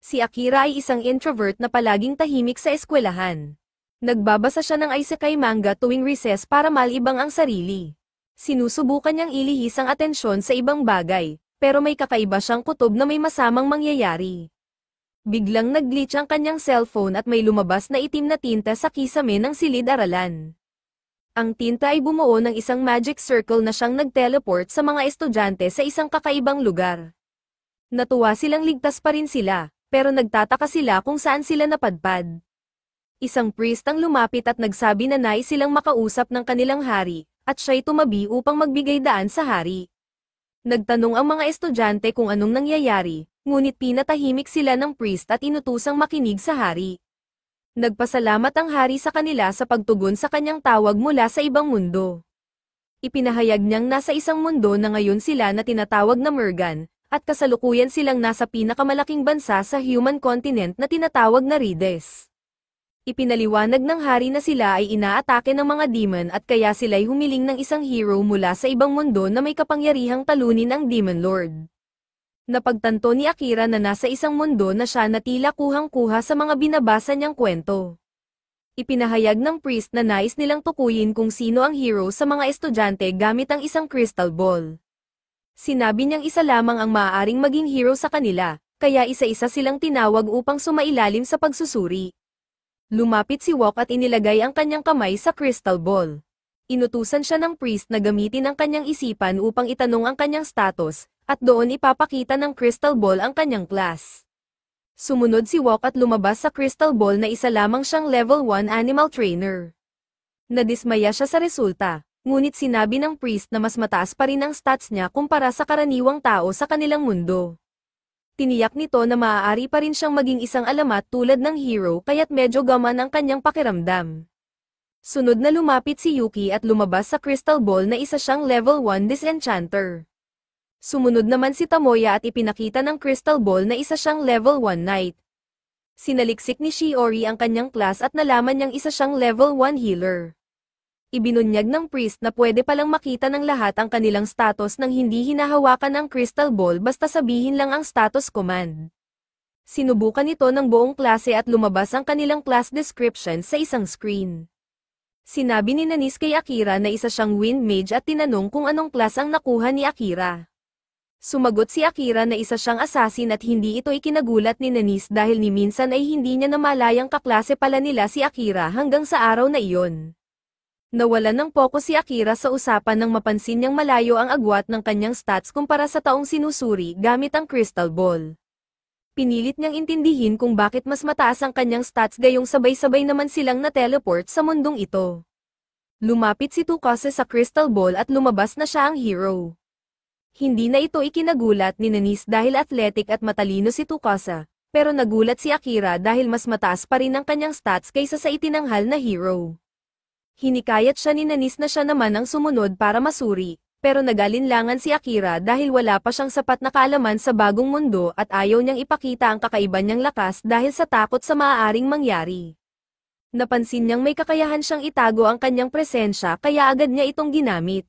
Si Akira ay isang introvert na palaging tahimik sa eskwelahan. Nagbabasa siya ng isekai manga tuwing recess para malibang ang sarili. Sinusubukan niyang ilihis ang atensyon sa ibang bagay, pero may kakaiba siyang kutob na may masamang mangyayari. Biglang nag-glitch ang kanyang cellphone at may lumabas na itim na tinta sa kisame ng silid-aralan. Ang tinta ay bumuo ng isang magic circle na siyang nag-teleport sa mga estudyante sa isang kakaibang lugar. Natuwa silang ligtas pa rin sila, pero nagtataka sila kung saan sila napadpad. Isang priest ang lumapit at nagsabi na nais silang makausap ng kanilang hari, at siya'y tumabi upang magbigay daan sa hari. Nagtanong ang mga estudyante kung anong nangyayari, ngunit pinatahimik sila ng priest at inutusang makinig sa hari. Nagpasalamat ang hari sa kanila sa pagtugon sa kanyang tawag mula sa ibang mundo. Ipinahayag niyang nasa isang mundo na ngayon sila na tinatawag na Mergan, at kasalukuyan silang nasa pinakamalaking bansa sa human continent na tinatawag na Rides. Ipinaliwanag ng hari na sila ay inaatake ng mga demon at kaya sila'y humiling ng isang hero mula sa ibang mundo na may kapangyarihang talunin ang Demon Lord. Napagtanto ni Akira na nasa isang mundo na siya na tila kuhang-kuha sa mga binabasa niyang kwento. Ipinahayag ng priest na nais nilang tukuyin kung sino ang hero sa mga estudyante gamit ang isang crystal ball. Sinabi niyang isa lamang ang maaaring maging hero sa kanila, kaya isa-isa silang tinawag upang sumailalim sa pagsusuri. Lumapit si Wok at inilagay ang kanyang kamay sa crystal ball. Inutusan siya ng priest na gamitin ang kanyang isipan upang itanong ang kanyang status, at doon ipapakita ng crystal ball ang kanyang class. Sumunod si Wok at lumabas sa crystal ball na isa lamang siyang level 1 animal trainer. Nadismaya siya sa resulta. Ngunit sinabi ng priest na mas mataas pa rin ang stats niya kumpara sa karaniwang tao sa kanilang mundo. Tiniyak nito na maaari pa rin siyang maging isang alamat tulad ng hero kaya't medyo gaman ang kanyang pakiramdam. Sunod na lumapit si Yuki at lumabas sa crystal ball na isa siyang level 1 disenchanter. Sumunod naman si Tomoya at ipinakita ng crystal ball na isa siyang level 1 knight. Sinaliksik ni Shiori ang kanyang class at nalaman niyang isa siyang level 1 healer. Ibinunyag ng priest na pwede palang makita ng lahat ang kanilang status nang hindi hinahawakan ang crystal ball basta sabihin lang ang status command. Sinubukan ito ng buong klase at lumabas ang kanilang class description sa isang screen. Sinabi ni Nanis kay Akira na isa siyang wind mage at tinanong kung anong class ang nakuha ni Akira. Sumagot si Akira na isa siyang assassin at hindi ito ikinagulat ni Nanis dahil ni minsan ay hindi niya namalayang kaklase pala nila si Akira hanggang sa araw na iyon. Nawalan ng focus si Akira sa usapan nang mapansin niyang malayo ang agwat ng kanyang stats kumpara sa taong sinusuri gamit ang crystal ball. Pinilit niyang intindihin kung bakit mas mataas ang kanyang stats gayong sabay-sabay naman silang na-teleport sa mundong ito. Lumapit si Tsukasa sa crystal ball at lumabas na siya ang hero. Hindi na ito ikinagulat ni Nanis dahil athletic at matalino si Tsukasa, pero nagulat si Akira dahil mas mataas pa rin ang kanyang stats kaysa sa itinanghal na hero. Hinikayat siya ni Nanis na siya naman ang sumunod para masuri, pero nagalinlangan si Akira dahil wala pa siyang sapat na kaalaman sa bagong mundo at ayaw niyang ipakita ang kakaiba niyang lakas dahil sa takot sa maaaring mangyari. Napansin niyang may kakayahan siyang itago ang kanyang presensya kaya agad niya itong ginamit.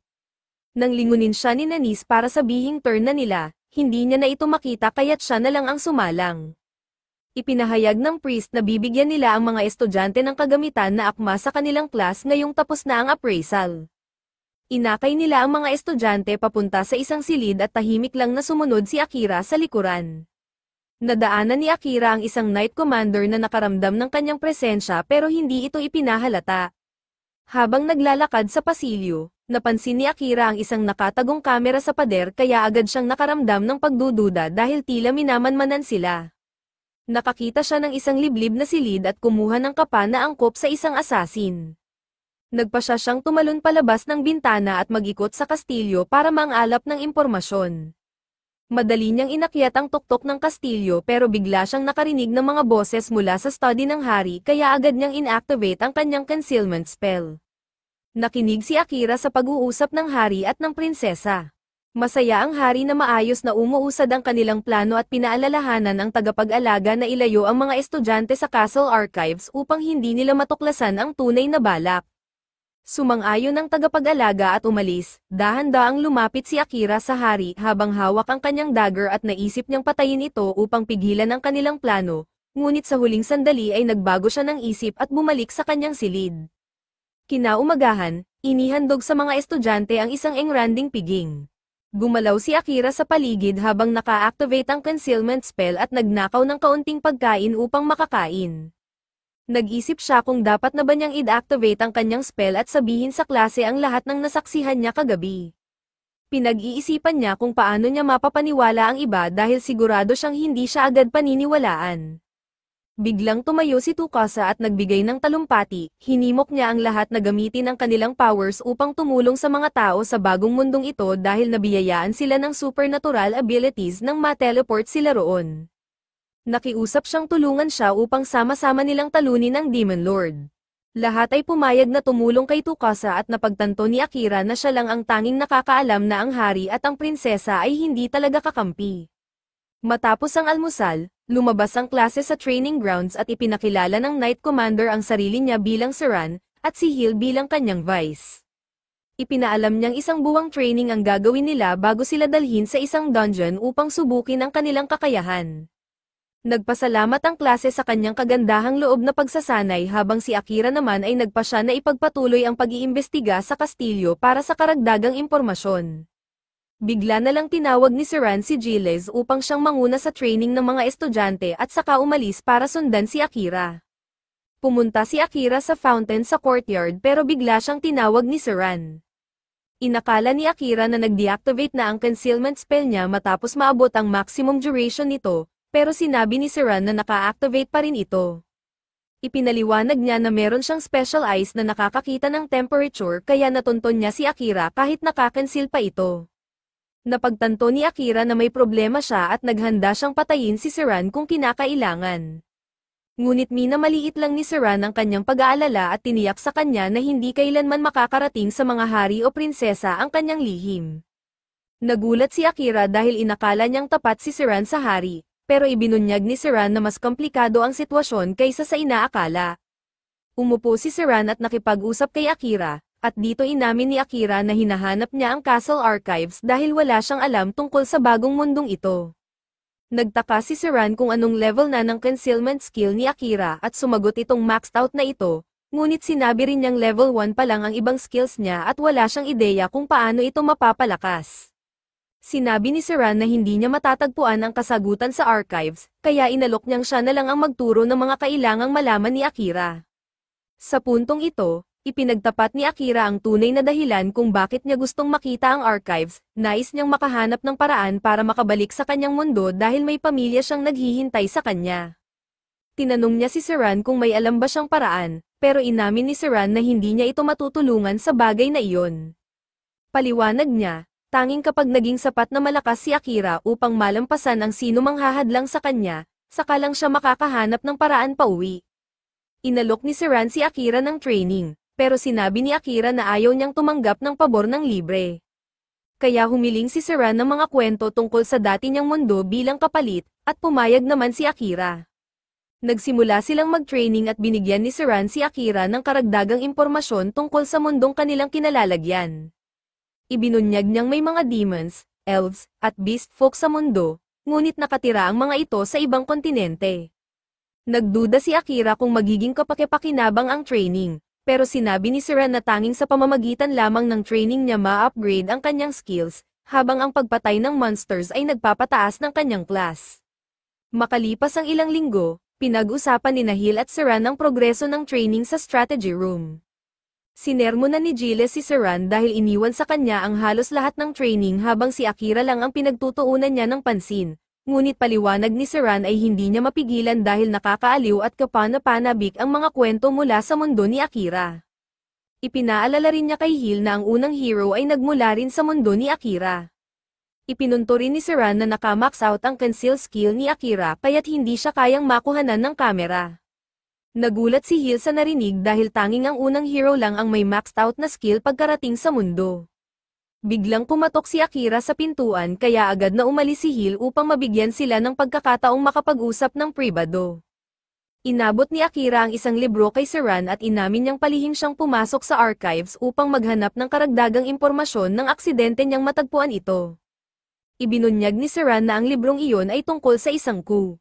Nang lingunin siya ni Nanis para sabihing turn na nila, hindi niya na ito makita kaya't siya na lang ang sumalang. Ipinahayag ng priest na bibigyan nila ang mga estudyante ng kagamitan na akma sa kanilang class ngayong tapos na ang appraisal. Inakay nila ang mga estudyante papunta sa isang silid at tahimik lang na sumunod si Akira sa likuran. Nadaanan ni Akira ang isang Knight Commander na nakaramdam ng kanyang presensya pero hindi ito ipinahalata. Habang naglalakad sa pasilyo, napansin ni Akira ang isang nakatagong kamera sa pader kaya agad siyang nakaramdam ng pagdududa dahil tila minamanmanan sila. Nakakita siya ng isang liblib na silid at kumuha ng kapa na angkop sa isang assassin. Nagpa siya siyang tumalon palabas ng bintana at mag-ikot sa kastilyo para mangalap ng impormasyon. Madali niyang inakyat ang tuktok ng kastilyo pero bigla siyang nakarinig ng mga boses mula sa study ng hari kaya agad niyang inactivate ang kanyang concealment spell. Nakinig si Akira sa pag-uusap ng hari at ng prinsesa. Masaya ang hari na maayos na umuusad ang kanilang plano at pinaalalahanan ang tagapag-alaga na ilayo ang mga estudyante sa Castle Archives upang hindi nila matuklasan ang tunay na balak. Sumang-ayon ang tagapag-alaga at umalis, dahan-daang lumapit si Akira sa hari habang hawak ang kanyang dagger at naisip niyang patayin ito upang pigilan ang kanilang plano, ngunit sa huling sandali ay nagbago siya ng isip at bumalik sa kanyang silid. Kinaumagahan, inihandog sa mga estudyante ang isang engranding piging. Gumalaw si Akira sa paligid habang naka-activate ang concealment spell at nagnakaw ng kaunting pagkain upang makakain. Nag-isip siya kung dapat na ba niyang i-activate ang kanyang spell at sabihin sa klase ang lahat ng nasaksihan niya kagabi. Pinag-iisipan niya kung paano niya mapapaniwala ang iba dahil sigurado siyang hindi siya agad paniniwalaan. Biglang tumayo si Tsukasa at nagbigay ng talumpati, hinimok niya ang lahat na gamitin ang kanilang powers upang tumulong sa mga tao sa bagong mundong ito dahil nabiyayaan sila ng supernatural abilities nang ma-teleport sila roon. Nakiusap siyang tulungan siya upang sama-sama nilang talunin ang Demon Lord. Lahat ay pumayag na tumulong kay Tsukasa at napagtanto ni Akira na siya lang ang tanging nakakaalam na ang hari at ang prinsesa ay hindi talaga kakampi. Matapos ang almusal, lumabas ang klase sa training grounds at ipinakilala ng Knight Commander ang sarili niya bilang Siran, at si Hill bilang kanyang vice. Ipinaalam niyang isang buwang training ang gagawin nila bago sila dalhin sa isang dungeon upang subukin ang kanilang kakayahan. Nagpasalamat ang klase sa kanyang kagandahang loob na pagsasanay habang si Akira naman ay nagpasya na ipagpatuloy ang pag-iimbestiga sa kastilyo para sa karagdagang impormasyon. Bigla na lang tinawag ni Siran si Gilles upang siyang manguna sa training ng mga estudyante at saka umalis para sundan si Akira. Pumunta si Akira sa fountain sa courtyard pero bigla siyang tinawag ni Siran. Inakala ni Akira na nag-deactivate na ang concealment spell niya matapos maabot ang maximum duration nito, pero sinabi ni Siran na naka-activate pa rin ito. Ipinaliwanag niya na meron siyang special eyes na nakakakita ng temperature kaya natunton niya si Akira kahit naka-conceal pa ito. Napagtanto ni Akira na may problema siya at naghanda siyang patayin si Siran kung kinakailangan. Ngunit minamaliit lang ni Siran ang kanyang pag-aalala at tiniyak sa kanya na hindi kailanman makakarating sa mga hari o prinsesa ang kanyang lihim. Nagulat si Akira dahil inakala niyang tapat si Siran sa hari, pero ibinunyag ni Siran na mas komplikado ang sitwasyon kaysa sa inaakala. Umupo si Siran at nakipag-usap kay Akira, at dito inamin ni Akira na hinahanap niya ang Castle Archives dahil wala siyang alam tungkol sa bagong mundong ito. Nagtaka si Siran kung anong level na ng concealment skill ni Akira at sumagot itong maxed out na ito, ngunit sinabi rin niyang level 1 pa lang ang ibang skills niya at wala siyang ideya kung paano ito mapapalakas. Sinabi ni Siran na hindi niya matatagpuan ang kasagutan sa archives, kaya inalok niyang siya na lang ang magturo ng mga kailangang malaman ni Akira. Sa puntong ito, ipinagtapat ni Akira ang tunay na dahilan kung bakit niya gustong makita ang archives, nais niyang makahanap ng paraan para makabalik sa kanyang mundo dahil may pamilya siyang naghihintay sa kanya. Tinanong niya si Siran kung may alam ba siyang paraan, pero inamin ni Siran na hindi niya ito matutulungan sa bagay na iyon. Paliwanag niya, tanging kapag naging sapat na malakas si Akira upang malampasan ang sino mang hahadlang sa kanya, saka lang siya makakahanap ng paraan pauwi. Inalok ni Siran si Akira ng training, pero sinabi ni Akira na ayaw niyang tumanggap ng pabor ng libre. Kaya humiling si Siran ng mga kwento tungkol sa dati niyang mundo bilang kapalit, at pumayag naman si Akira. Nagsimula silang mag-training at binigyan ni Siran si Akira ng karagdagang impormasyon tungkol sa mundong kanilang kinalalagyan. Ibinunyag niyang may mga demons, elves, at beast folk sa mundo, ngunit nakatira ang mga ito sa ibang kontinente. Nagduda si Akira kung magiging kapaki-pakinabang ang training, pero sinabi ni Siran na tanging sa pamamagitan lamang ng training niya ma-upgrade ang kanyang skills, habang ang pagpatay ng monsters ay nagpapataas ng kanyang class. Makalipas ang ilang linggo, pinag-usapan ni Hill at Siran ang progreso ng training sa strategy room. Sinermonan ni Gilles si Siran dahil iniwan sa kanya ang halos lahat ng training habang si Akira lang ang pinagtutuunan niya ng pansin, ngunit paliwanag ni Siran ay hindi niya mapigilan dahil nakakaaliw at kapana-panabik ang mga kwento mula sa mundo ni Akira. Ipinaalala rin niya kay Hill na ang unang hero ay nagmula rin sa mundo ni Akira. Ipinunto rin ni Siran na naka-max out ang conceal skill ni Akira kaya't hindi siya kayang makuhanan ng kamera. Nagulat si Hill sa narinig dahil tanging ang unang hero lang ang may maxed out na skill pagkarating sa mundo. Biglang pumatok si Akira sa pintuan kaya agad na umalis si Hill upang mabigyan sila ng pagkakataong makapag-usap ng pribado. Inabot ni Akira ang isang libro kay Siran at inamin niyang palihim siyang pumasok sa archives upang maghanap ng karagdagang impormasyon ng aksidente niyang matagpuan ito. Ibinunyag ni Siran na ang librong iyon ay tungkol sa isang coup.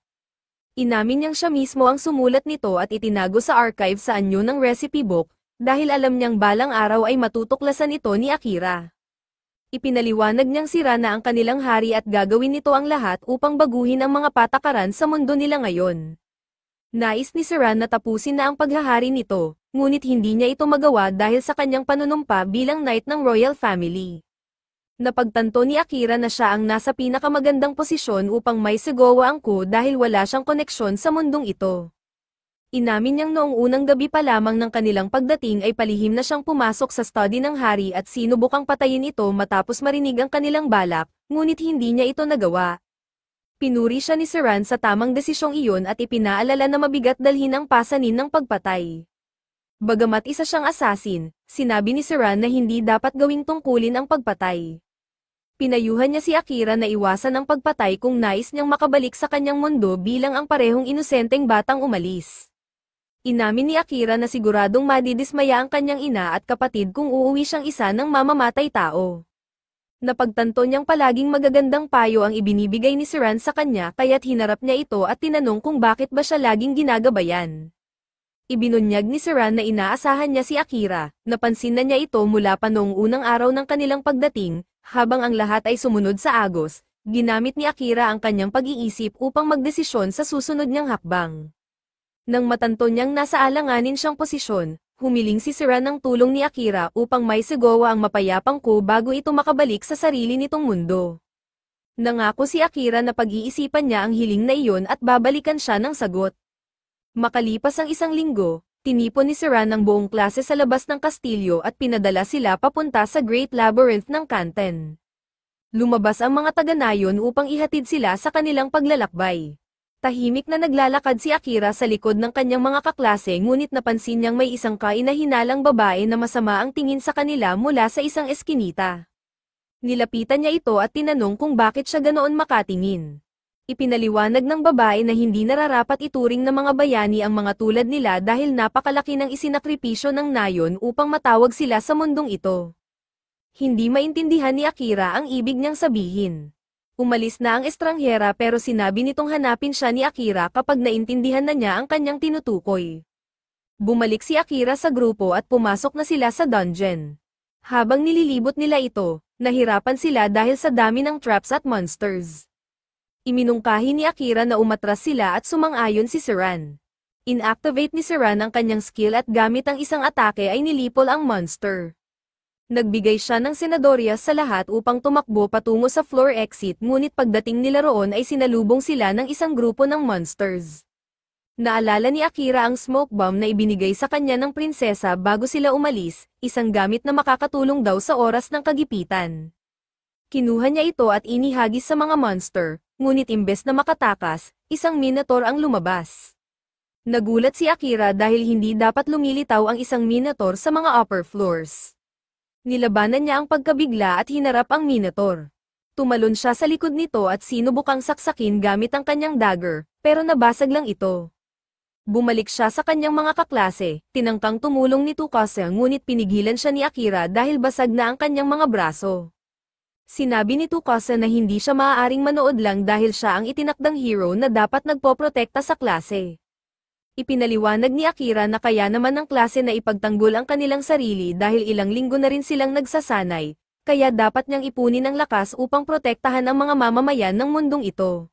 Inamin niyang siya mismo ang sumulat nito at itinago sa archive sa anyo ng recipe book, dahil alam niyang balang araw ay matutuklasan ito ni Akira. Ipinaliwanag niyang sira na ang kanilang hari at gagawin nito ang lahat upang baguhin ang mga patakaran sa mundo nila ngayon. Nais ni Siran na tapusin na ang paghahari nito, ngunit hindi niya ito magawa dahil sa kanyang panunumpa bilang knight ng royal family. Napagtanto ni Akira na siya ang nasa pinakamagandang posisyon upang may sigawa ang coup dahil wala siyang koneksyon sa mundong ito. Inamin niyang noong unang gabi pa lamang ng kanilang pagdating ay palihim na siyang pumasok sa study ng hari at sinubukang patayin ito matapos marinig ang kanilang balak, ngunit hindi niya ito nagawa. Pinuri siya ni Siran sa tamang desisyong iyon at ipinaalala na mabigat dalhin ang pasanin ng pagpatay. Bagamat isa siyang assassin, sinabi ni Siran na hindi dapat gawing tungkulin ang pagpatay. Pinayuhan niya si Akira na iwasan ang pagpatay kung nais niyang makabalik sa kanyang mundo bilang ang parehong inosenteng batang umalis. Inamin ni Akira na siguradong madidismaya ang kanyang ina at kapatid kung uuwi siyang isa ng mamamatay tao. Napagtanto niyang palaging magagandang payo ang ibinibigay ni Siran sa kanya kaya't hinarap niya ito at tinanong kung bakit ba siya laging ginagabayan. Ibinunyag ni Siran na inaasahan niya si Akira, napansin na niya ito mula pa noong unang araw ng kanilang pagdating, habang ang lahat ay sumunod sa agos, ginamit ni Akira ang kanyang pag-iisip upang magdesisyon sa susunod niyang hakbang. Nang matanto niyang nasa alanganin siyang posisyon, humiling si Siran ng tulong ni Akira upang may sigawa ang mapayapang coup bago ito makabalik sa sarili nitong mundo. Nangako si Akira na pag-iisipan niya ang hiling na iyon at babalikan siya ng sagot. Makalipas ang isang linggo, tinipon ni Siran ang buong klase sa labas ng kastilyo at pinadala sila papunta sa Great Labyrinth ng Kanten. Lumabas ang mga taga-nayon upang ihatid sila sa kanilang paglalakbay. Tahimik na naglalakad si Akira sa likod ng kanyang mga kaklase ngunit napansin niyang may isang kainahinalang babae na masama ang tingin sa kanila mula sa isang eskinita. Nilapitan niya ito at tinanong kung bakit siya ganoon makatingin. Ipinaliwanag ng babae na hindi nararapat ituring na mga bayani ang mga tulad nila dahil napakalaki ng isinakripisyo ng nayon upang matawag sila sa mundong ito. Hindi maintindihan ni Akira ang ibig niyang sabihin. Umalis na ang estranghera pero sinabi nitong hanapin siya ni Akira kapag naintindihan na niya ang kanyang tinutukoy. Bumalik si Akira sa grupo at pumasok na sila sa dungeon. Habang nililibot nila ito, nahirapan sila dahil sa dami ng traps at monsters. Iminungkahi ni Akira na umatras sila at sumang-ayon si Siran. Inactivate ni Siran ang kanyang skill at gamit ang isang atake ay nilipol ang monster. Nagbigay siya ng senadoryas sa lahat upang tumakbo patungo sa floor exit ngunit pagdating nila roon ay sinalubong sila ng isang grupo ng monsters. Naalala ni Akira ang smoke bomb na ibinigay sa kanya ng prinsesa bago sila umalis, isang gamit na makakatulong daw sa oras ng kagipitan. Kinuha niya ito at inihagis sa mga monster, ngunit imbes na makatakas, isang minotaur ang lumabas. Nagulat si Akira dahil hindi dapat lumilitaw ang isang minotaur sa mga upper floors. Nilabanan niya ang pagkabigla at hinarap ang minotaur. Tumalon siya sa likod nito at sinubukang saksakin gamit ang kanyang dagger, pero nabasag lang ito. Bumalik siya sa kanyang mga kaklase, tinangkang tumulong ni Tsukasa ngunit pinigilan siya ni Akira dahil basag na ang kanyang mga braso. Sinabi ni Tsukasa na hindi siya maaaring manood lang dahil siya ang itinakdang hero na dapat nagpoprotekta sa klase. Ipinaliwanag ni Akira na kaya naman ng klase na ipagtanggol ang kanilang sarili dahil ilang linggo na rin silang nagsasanay, kaya dapat niyang ipunin ang lakas upang protektahan ang mga mamamayan ng mundong ito.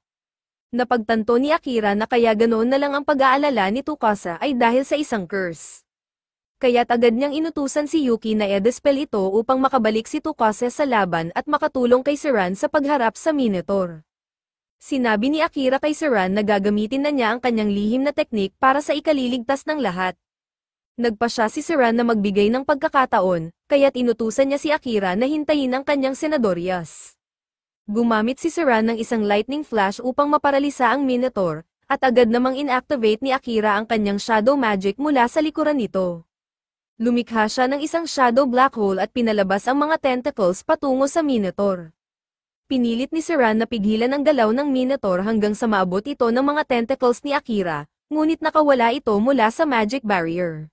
Napagtanto ni Akira na kaya ganoon na lang ang pag-aalala ni Tsukasa ay dahil sa isang curse. Kaya't agad niyang inutusan si Yuki na i-dispel ito upang makabalik si Tsukasa sa laban at makatulong kay Siran sa pagharap sa Minotaur. Sinabi ni Akira kay Siran na gagamitin na niya ang kanyang lihim na teknik para sa ikaliligtas ng lahat. Nagpa siya si Siran na magbigay ng pagkakataon, kaya't inutusan niya si Akira na hintayin ang kanyang senadoryas. Gumamit si Siran ng isang lightning flash upang maparalisa ang Minotaur, at agad namang inactivate ni Akira ang kanyang shadow magic mula sa likuran nito. Lumikha siya ng isang shadow black hole at pinalabas ang mga tentacles patungo sa Minotaur. Pinilit ni Siran na pigilan ang galaw ng Minotaur hanggang sa maabot ito ng mga tentacles ni Akira, ngunit nakawala ito mula sa magic barrier.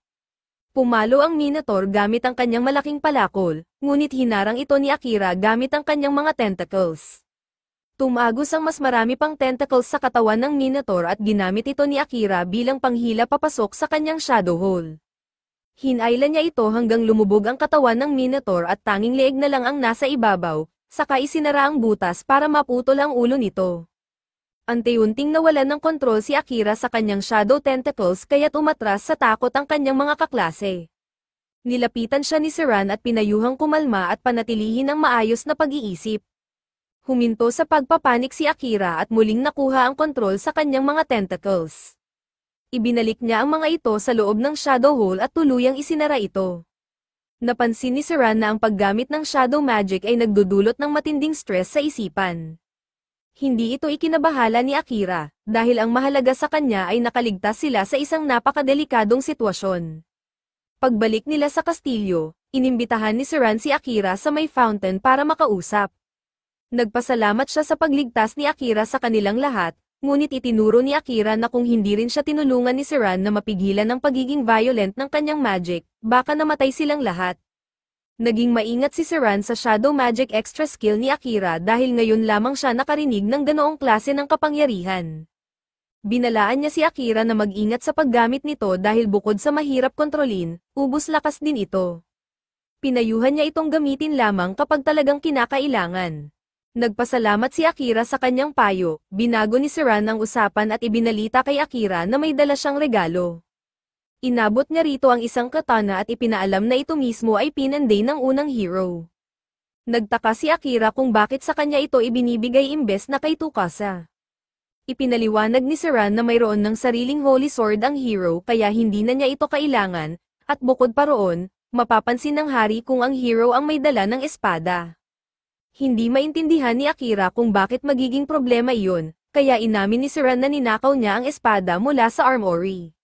Pumalo ang Minotaur gamit ang kanyang malaking palakol, ngunit hinarang ito ni Akira gamit ang kanyang mga tentacles. Tumagos ang mas marami pang tentacles sa katawan ng Minotaur at ginamit ito ni Akira bilang panghila papasok sa kanyang shadow hole. Hinayla niya ito hanggang lumubog ang katawan ng Minotaur at tanging leeg na lang ang nasa ibabaw, saka isinara ang butas para maputol ang ulo nito. Unti-unting nawalan ng kontrol si Akira sa kanyang shadow tentacles kaya't umatras sa takot ang kanyang mga kaklase. Nilapitan siya ni Siran at pinayuhang kumalma at panatilihin ang maayos na pag-iisip. Huminto sa pagpapanik si Akira at muling nakuha ang kontrol sa kanyang mga tentacles. Ibinalik niya ang mga ito sa loob ng shadow hole at tuluyang isinara ito. Napansin ni Siran na ang paggamit ng shadow magic ay nagdudulot ng matinding stress sa isipan. Hindi ito ikinabahala ni Akira, dahil ang mahalaga sa kanya ay nakaligtas sila sa isang napakadelikadong sitwasyon. Pagbalik nila sa kastilyo, inimbitahan ni Siran si Akira sa may fountain para makausap. Nagpasalamat siya sa pagligtas ni Akira sa kanilang lahat, ngunit itinuro ni Akira na kung hindi rin siya tinulungan ni Siran na mapigilan ang pagiging violent ng kanyang magic, baka namatay silang lahat. Naging maingat si Siran sa shadow magic extra skill ni Akira dahil ngayon lamang siya nakarinig ng ganoong klase ng kapangyarihan. Binalaan niya si Akira na mag-ingat sa paggamit nito dahil bukod sa mahirap kontrolin, ubos lakas din ito. Pinayuhan niya itong gamitin lamang kapag talagang kinakailangan. Nagpasalamat si Akira sa kanyang payo, binago ni Siran ang usapan at ibinalita kay Akira na may dala siyang regalo. Inabot niya rito ang isang katana at ipinaalam na ito mismo ay pinanday ng unang hero. Nagtaka si Akira kung bakit sa kanya ito ibinibigay imbes na kay Tsukasa. Ipinaliwanag ni Siran na mayroon ng sariling holy sword ang hero kaya hindi na niya ito kailangan, at bukod pa roon, mapapansin ng hari kung ang hero ang may dala ng espada. Hindi maintindihan ni Akira kung bakit magiging problema iyon, kaya inamin ni Siran na ninakaw niya ang espada mula sa armory.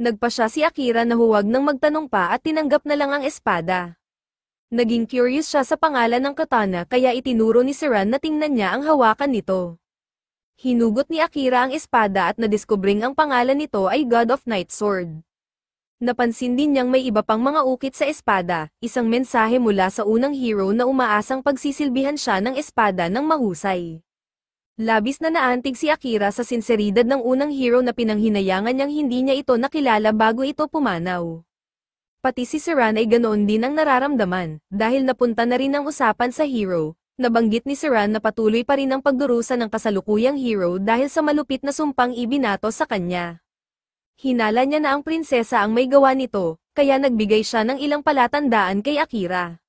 Nagpa siya si Akira na huwag nang magtanong pa at tinanggap na lang ang espada. Naging curious siya sa pangalan ng katana kaya itinuro ni Siran na tingnan niya ang hawakan nito. Hinugot ni Akira ang espada at nadiskubring ang pangalan nito ay God of Night Sword. Napansin din niyang may iba pang mga ukit sa espada, isang mensahe mula sa unang hero na umaasang pagsisilbihan siya ng espada ng mahusay. Labis na naantig si Akira sa sinseridad ng unang hero na pinanghinayangan niyang hindi niya ito nakilala bago ito pumanaw. Pati si Siran ay ganoon din ang nararamdaman, dahil napunta na rin ang usapan sa hero, nabanggit ni Siran na patuloy pa rin ang pagdurusa ng kasalukuyang hero dahil sa malupit na sumpang ibinato sa kanya. Hinala niya na ang prinsesa ang may gawa nito, kaya nagbigay siya ng ilang palatandaan kay Akira.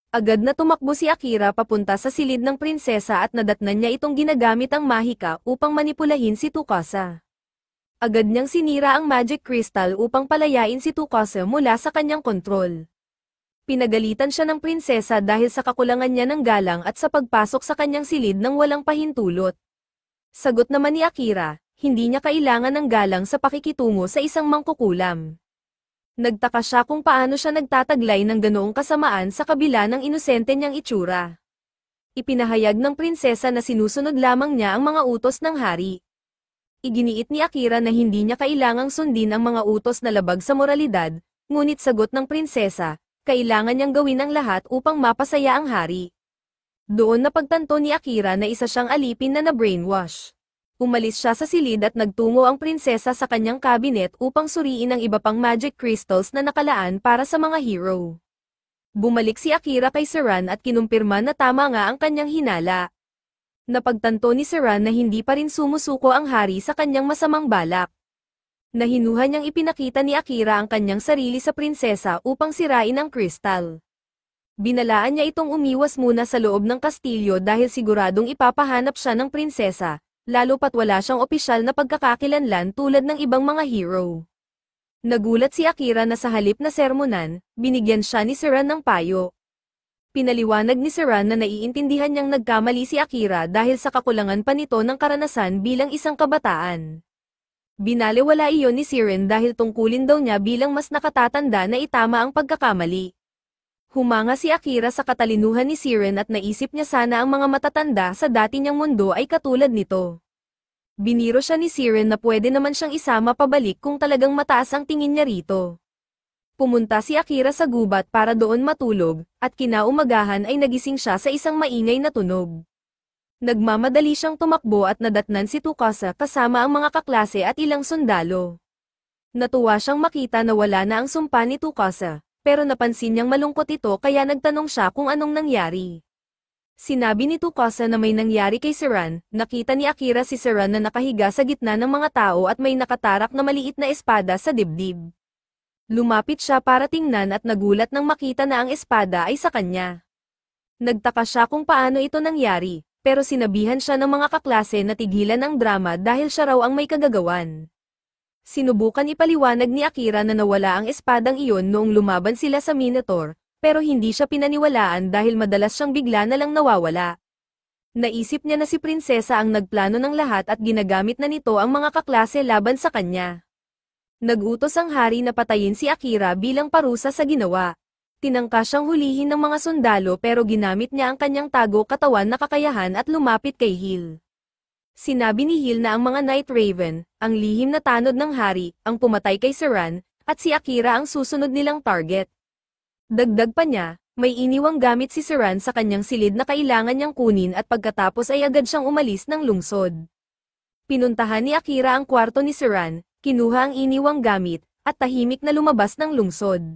Agad na tumakbo si Akira papunta sa silid ng prinsesa at nadatnan niya itong ginagamit ang mahika upang manipulahin si Tsukasa. Agad niyang sinira ang magic crystal upang palayain si Tsukasa mula sa kanyang kontrol. Pinagalitan siya ng prinsesa dahil sa kakulangan niya ng galang at sa pagpasok sa kanyang silid ng walang pahintulot. Sagot naman ni Akira, hindi niya kailangan ng galang sa pakikitungo sa isang mangkukulam. Nagtaka siya kung paano siya nagtataglay ng ganoong kasamaan sa kabila ng inosente niyang itsura. Ipinahayag ng prinsesa na sinusunod lamang niya ang mga utos ng hari. Iginiit ni Akira na hindi niya kailangang sundin ang mga utos na labag sa moralidad, ngunit sagot ng prinsesa, kailangan niyang gawin ang lahat upang mapasaya ang hari. Doon napagtanto ni Akira na isa siyang alipin na na-brainwash. Umalis siya sa silid at nagtungo ang prinsesa sa kanyang cabinet upang suriin ang iba pang magic crystals na nakalaan para sa mga hero. Bumalik si Akira kay Siran at kinumpirma na tama nga ang kanyang hinala. Napagtanto ni Siran na hindi pa rin sumusuko ang hari sa kanyang masamang balak. Nahinuha niyang ipinakita ni Akira ang kanyang sarili sa prinsesa upang sirain ang crystal. Binalaan niya itong umiwas muna sa loob ng kastilyo dahil siguradong ipapahanap siya ng prinsesa, lalo pat wala siyang opisyal na pagkakakilanlan tulad ng ibang mga hero. Nagulat si Akira na sa halip na sermonan, binigyan siya ni Siran ng payo. Pinaliwanag ni Siran na naiintindihan niyang nagkamali si Akira dahil sa kakulangan pa nito ng karanasan bilang isang kabataan. Binalewala iyon ni Siran dahil tungkulin daw niya bilang mas nakatatanda na itama ang pagkakamali. Humanga si Akira sa katalinuhan ni Siran at naisip niya sana ang mga matatanda sa dati niyang mundo ay katulad nito. Biniro siya ni Siren na pwede naman siyang isama pabalik kung talagang mataas ang tingin niya rito. Pumunta si Akira sa gubat para doon matulog, at kinaumagahan ay nagising siya sa isang maingay na tunog. Nagmamadali siyang tumakbo at nadatnan si Tsukasa kasama ang mga kaklase at ilang sundalo. Natuwa siyang makita na wala na ang sumpa ni Tsukasa, pero napansin niyang malungkot ito kaya nagtanong siya kung anong nangyari. Sinabi ni Tsukasa na may nangyari kay Siran. Nakita ni Akira si Siran na nakahiga sa gitna ng mga tao at may nakatarak na maliit na espada sa dibdib. Lumapit siya para tingnan at nagulat nang makita na ang espada ay sa kanya. Nagtaka siya kung paano ito nangyari, pero sinabihan siya ng mga kaklase na tigilan ang drama dahil siya raw ang may kagagawan. Sinubukan ipaliwanag ni Akira na nawala ang espadang iyon noong lumaban sila sa Minotaur, pero hindi siya pinaniwalaan dahil madalas siyang bigla na lang nawawala. Naisip niya na si prinsesa ang nagplano ng lahat at ginagamit na nito ang mga kaklase laban sa kanya. Nagutos ang hari na patayin si Akira bilang parusa sa ginawa. Tinangka siyang hulihin ng mga sundalo pero ginamit niya ang kanyang tago katawan na kakayahan at lumapit kay Hill. Sinabi ni Hill na ang mga Night Raven, ang lihim na tanod ng hari, ang pumatay kay Siran, at si Akira ang susunod nilang target. Dagdag pa niya, may iniwang gamit si Siran sa kanyang silid na kailangan niyang kunin at pagkatapos ay agad siyang umalis ng lungsod. Pinuntahan ni Akira ang kwarto ni Siran, kinuha ang iniwang gamit, at tahimik na lumabas ng lungsod.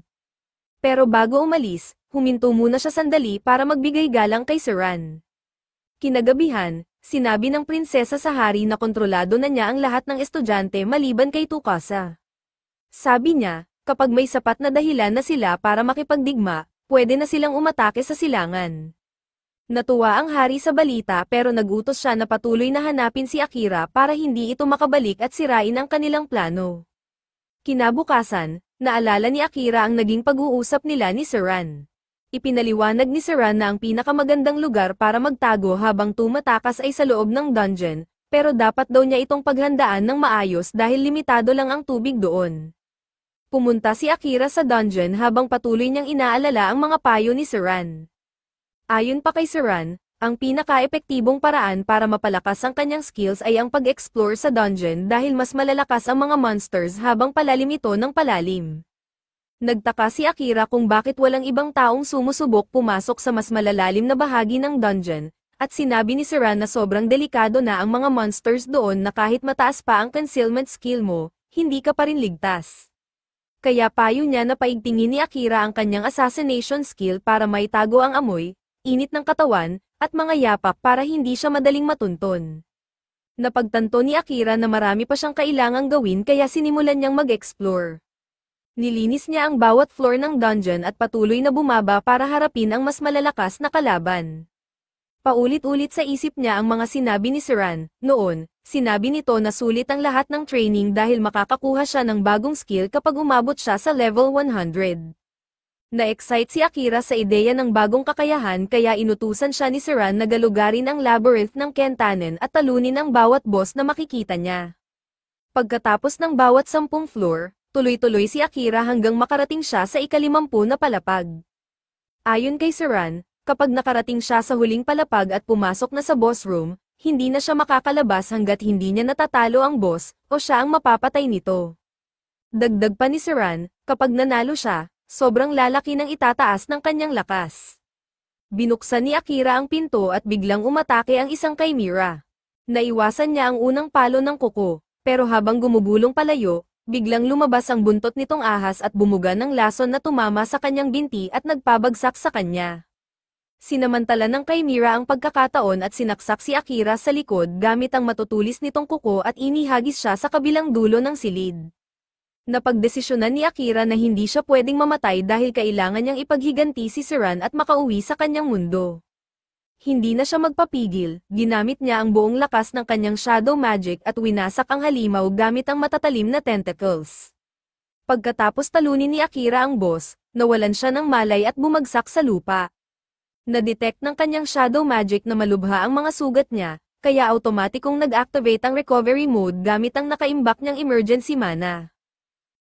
Pero bago umalis, huminto muna siya sandali para magbigay galang kay Siran. Kinagabihan, sinabi ng prinsesa sa hari na kontrolado na niya ang lahat ng estudyante maliban kay Tsukasa. Sabi niya, kapag may sapat na dahilan na sila para makipagdigma, pwede na silang umatake sa silangan. Natuwa ang hari sa balita pero nagutos siya na patuloy na hanapin si Akira para hindi ito makabalik at sirain ang kanilang plano. Kinabukasan, naalala ni Akira ang naging pag-uusap nila ni Siran. Ipinaliwanag ni Siran na ang pinakamagandang lugar para magtago habang tumatakas ay sa loob ng dungeon, pero dapat daw niya itong paghandaan ng maayos dahil limitado lang ang tubig doon. Pumunta si Akira sa dungeon habang patuloy niyang inaalala ang mga payo ni Siran. Ayon pa kay Siran, ang pinaka-epektibong paraan para mapalakas ang kanyang skills ay ang pag-explore sa dungeon dahil mas malalakas ang mga monsters habang palalim ito ng palalim. Nagtaka si Akira kung bakit walang ibang taong sumusubok pumasok sa mas malalalim na bahagi ng dungeon, at sinabi ni Siran na sobrang delikado na ang mga monsters doon na kahit mataas pa ang concealment skill mo, hindi ka pa rin ligtas. Kaya payo niya na paigtingin ni Akira ang kanyang assassination skill para maitago ang amoy, init ng katawan, at mga yapak para hindi siya madaling matunton. Napagtanto ni Akira na marami pa siyang kailangang gawin kaya sinimulan niyang mag-explore. Nilinis niya ang bawat floor ng dungeon at patuloy na bumaba para harapin ang mas malalakas na kalaban. Paulit-ulit sa isip niya ang mga sinabi ni Siran. Noon, sinabi nito na sulit ang lahat ng training dahil makakakuha siya ng bagong skill kapag umabot siya sa level 100. Na-excite si Akira sa ideya ng bagong kakayahan kaya inutusan siya ni Siran na galugarin ang labyrinth ng Kentanen at talunin ang bawat boss na makikita niya. Pagkatapos ng bawat 10 floor, tuloy-tuloy si Akira hanggang makarating siya sa ika-50 na palapag. Ayon kay Siran, kapag nakarating siya sa huling palapag at pumasok na sa boss room, hindi na siya makakalabas hanggat hindi niya natatalo ang boss, o siya ang mapapatay nito. Dagdag pa ni Siran, kapag nanalo siya, sobrang lalaki ng itataas ng kanyang lakas. Binuksan ni Akira ang pinto at biglang umatake ang isang Chimera. Naiwasan niya ang unang palo ng kuko, pero habang gumugulong palayo, biglang lumabas ang buntot nitong ahas at bumuga ng lason na tumama sa kanyang binti at nagpabagsak sa kanya. Sinamantala ng Chimera ang pagkakataon at sinaksak si Akira sa likod gamit ang matutulis nitong kuko at inihagis siya sa kabilang dulo ng silid. Napagdesisyonan ni Akira na hindi siya pwedeng mamatay dahil kailangan niyang ipaghiganti si Siran at makauwi sa kanyang mundo. Hindi na siya magpapigil, ginamit niya ang buong lakas ng kanyang shadow magic at winasak ang halimaw gamit ang matatalim na tentacles. Pagkatapos talunin ni Akira ang boss, nawalan siya ng malay at bumagsak sa lupa. Na-detect ng kanyang shadow magic na malubha ang mga sugat niya, kaya automatikong nag-activate ang recovery mode gamit ang nakaimbak niyang emergency mana.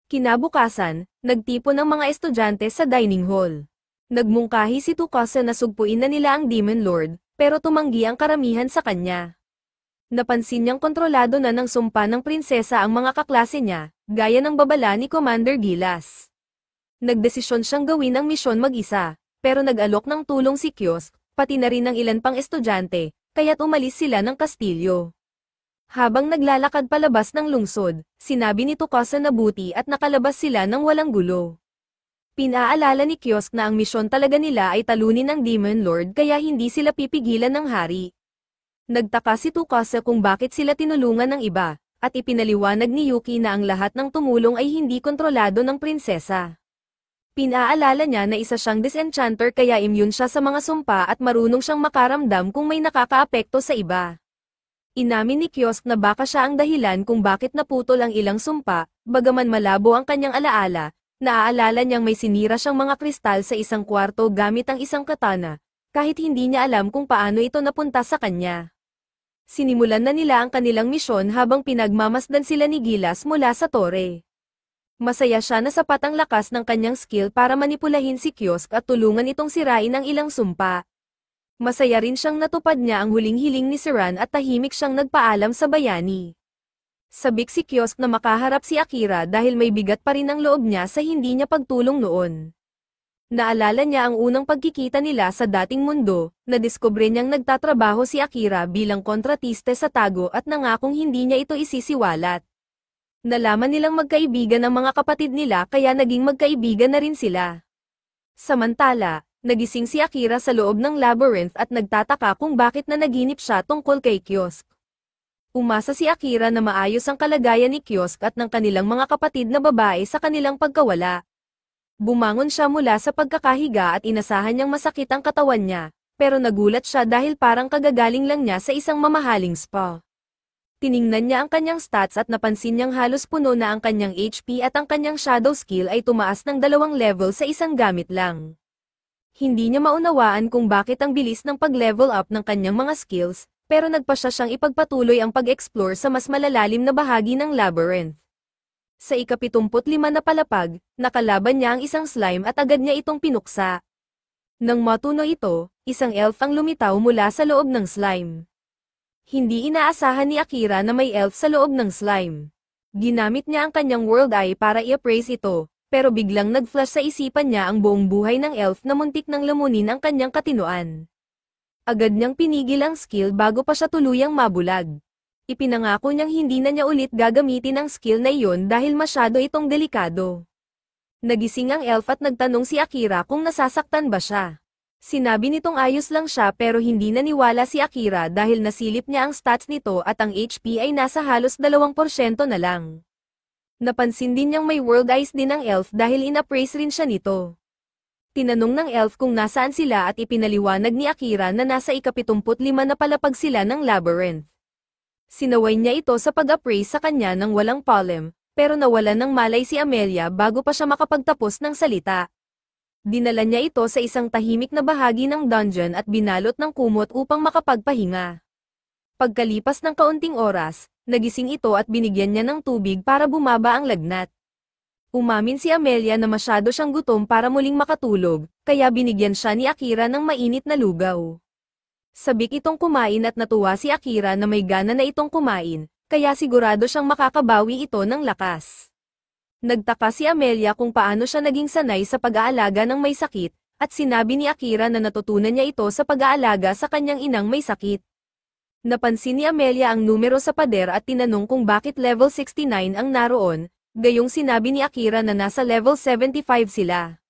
Kinabukasan, nagtipon ang mga estudyante sa dining hall. Nagmungkahi si Tsukasa na sugpuin na nila ang Demon Lord, pero tumanggi ang karamihan sa kanya. Napansin niyang kontrolado na ng sumpa ng prinsesa ang mga kaklase niya, gaya ng babala ni Commander Gilas. Nagdesisyon siyang gawin ang misyon mag-isa, pero nag-alok ng tulong si Kiosk, pati na rin ng ilan pang estudyante, kaya't umalis sila ng kastilyo. Habang naglalakad palabas ng lungsod, sinabi ni Tsukasa na buti at nakalabas sila ng walang gulo. Pinaalala ni Kiosk na ang misyon talaga nila ay talunin ang Demon Lord kaya hindi sila pipigilan ng hari. Nagtaka si Tsukasa kung bakit sila tinulungan ng iba, at ipinaliwanag ni Yuki na ang lahat ng tumulong ay hindi kontrolado ng prinsesa. Pinaalala niya na isa siyang disenchanter kaya immune siya sa mga sumpa at marunong siyang makaramdam kung may nakakaapekto sa iba. Inamin ni Kiosk na baka siya ang dahilan kung bakit naputol ang ilang sumpa, bagaman malabo ang kanyang alaala, naaalala niyang may sinira siyang mga kristal sa isang kwarto gamit ang isang katana, kahit hindi niya alam kung paano ito napunta sa kanya. Sinimulan na nila ang kanilang misyon habang pinagmamasdan sila ni Gilas mula sa tore. Masaya siya na sapat ang lakas ng kanyang skill para manipulahin si Kiosk at tulungan itong sirain ang ilang sumpa. Masaya rin siyang natupad niya ang huling hiling ni Siran at tahimik siyang nagpaalam sa bayani. Sabik si Kiosk na makaharap si Akira dahil may bigat pa rin ang loob niya sa hindi niya pagtulong noon. Naalala niya ang unang pagkikita nila sa dating mundo, nadiskubre niyang nagtatrabaho si Akira bilang kontratiste sa tago at nangakong hindi niya ito isisiwalat. Nalaman nilang magkaibigan ang mga kapatid nila kaya naging magkaibigan na rin sila. Samantala, nagising si Akira sa loob ng labyrinth at nagtataka kung bakit nanaginip siya tungkol kay Kiosk. Umasa si Akira na maayos ang kalagayan ni Kiosk at ng kanilang mga kapatid na babae sa kanilang pagkawala. Bumangon siya mula sa pagkakahiga at inasahan niyang masakit ang katawan niya, pero nagulat siya dahil parang kagagaling lang niya sa isang mamahaling spa. Tiningnan niya ang kanyang stats at napansin niyang halos puno na ang kanyang HP at ang kanyang shadow skill ay tumaas ng 2 level sa isang gamit lang. Hindi niya maunawaan kung bakit ang bilis ng pag-level up ng kanyang mga skills, pero nagpasya siyang ipagpatuloy ang pag-explore sa mas malalalim na bahagi ng labyrinth. Sa ika-75 na palapag, nakalaban niya ang isang slime at agad niya itong pinuksa. Nang matuno ito, isang elf ang lumitaw mula sa loob ng slime. Hindi inaasahan ni Akira na may elf sa loob ng slime. Ginamit niya ang kanyang world eye para i-appraise ito, pero biglang nag-flash sa isipan niya ang buong buhay ng elf na muntik nang lamunin ang kanyang katinoan. Agad niyang pinigil ang skill bago pa siya tuluyang mabulag. Ipinangako niyang hindi na niya ulit gagamitin ang skill na iyon dahil masyado itong delikado. Nagising ang elf at nagtanong si Akira kung nasasaktan ba siya. Sinabi nitong ayos lang siya pero hindi naniwala si Akira dahil nasilip niya ang stats nito at ang HP ay nasa halos 2% na lang. Napansin din niyang may world eyes din ang elf dahil inappraise rin siya nito. Tinanong ng elf kung nasaan sila at ipinaliwanag ni Akira na nasa ika-75 na palapag sila ng labyrinth. Sinaway niya ito sa pag-appraise sa kanya ng walang palem, pero nawalan ng malay si Amelia bago pa siya makapagtapos ng salita. Dinala niya ito sa isang tahimik na bahagi ng dungeon at binalot ng kumot upang makapagpahinga. Pagkalipas ng kaunting oras, nagising ito at binigyan niya ng tubig para bumaba ang lagnat. Umamin si Amelia na masyado siyang gutom para muling makatulog, kaya binigyan siya ni Akira ng mainit na lugaw. Sabik itong kumain at natuwa si Akira na may gana na itong kumain, kaya sigurado siyang makakabawi ito ng lakas. Nagtaka si Amelia kung paano siya naging sanay sa pag-aalaga ng may sakit, at sinabi ni Akira na natutunan niya ito sa pag-aalaga sa kanyang inang may sakit. Napansin ni Amelia ang numero sa pader at tinanong kung bakit level 69 ang naroon, gayong sinabi ni Akira na nasa level 75 sila.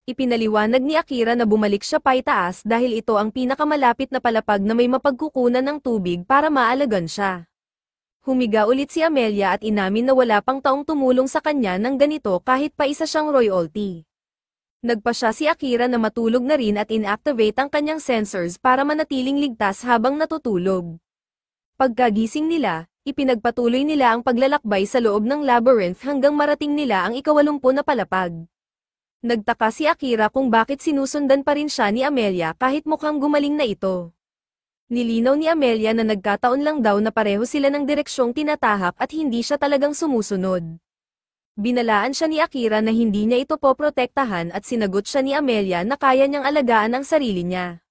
Ipinaliwanag ni Akira na bumalik siya paitaas dahil ito ang pinakamalapit na palapag na may mapagkukunan ng tubig para maalagan siya. Humiga ulit si Amelia at inamin na wala pang taong tumulong sa kanya ng ganito kahit pa isa siyang royalty. Nagpasya si Akira na matulog na rin at inactivate ang kanyang sensors para manatiling ligtas habang natutulog. Pagkagising nila, ipinagpatuloy nila ang paglalakbay sa loob ng labyrinth hanggang marating nila ang ika-80 na palapag. Nagtaka si Akira kung bakit sinusundan pa rin siya ni Amelia kahit mukhang gumaling na ito. Nilinaw ni Amelia na nagkataon lang daw na pareho sila ng direksyong tinatahak at hindi siya talagang sumusunod. Binalaan siya ni Akira na hindi niya ito poprotektahan at sinagot siya ni Amelia na kaya niyang alagaan ang sarili niya.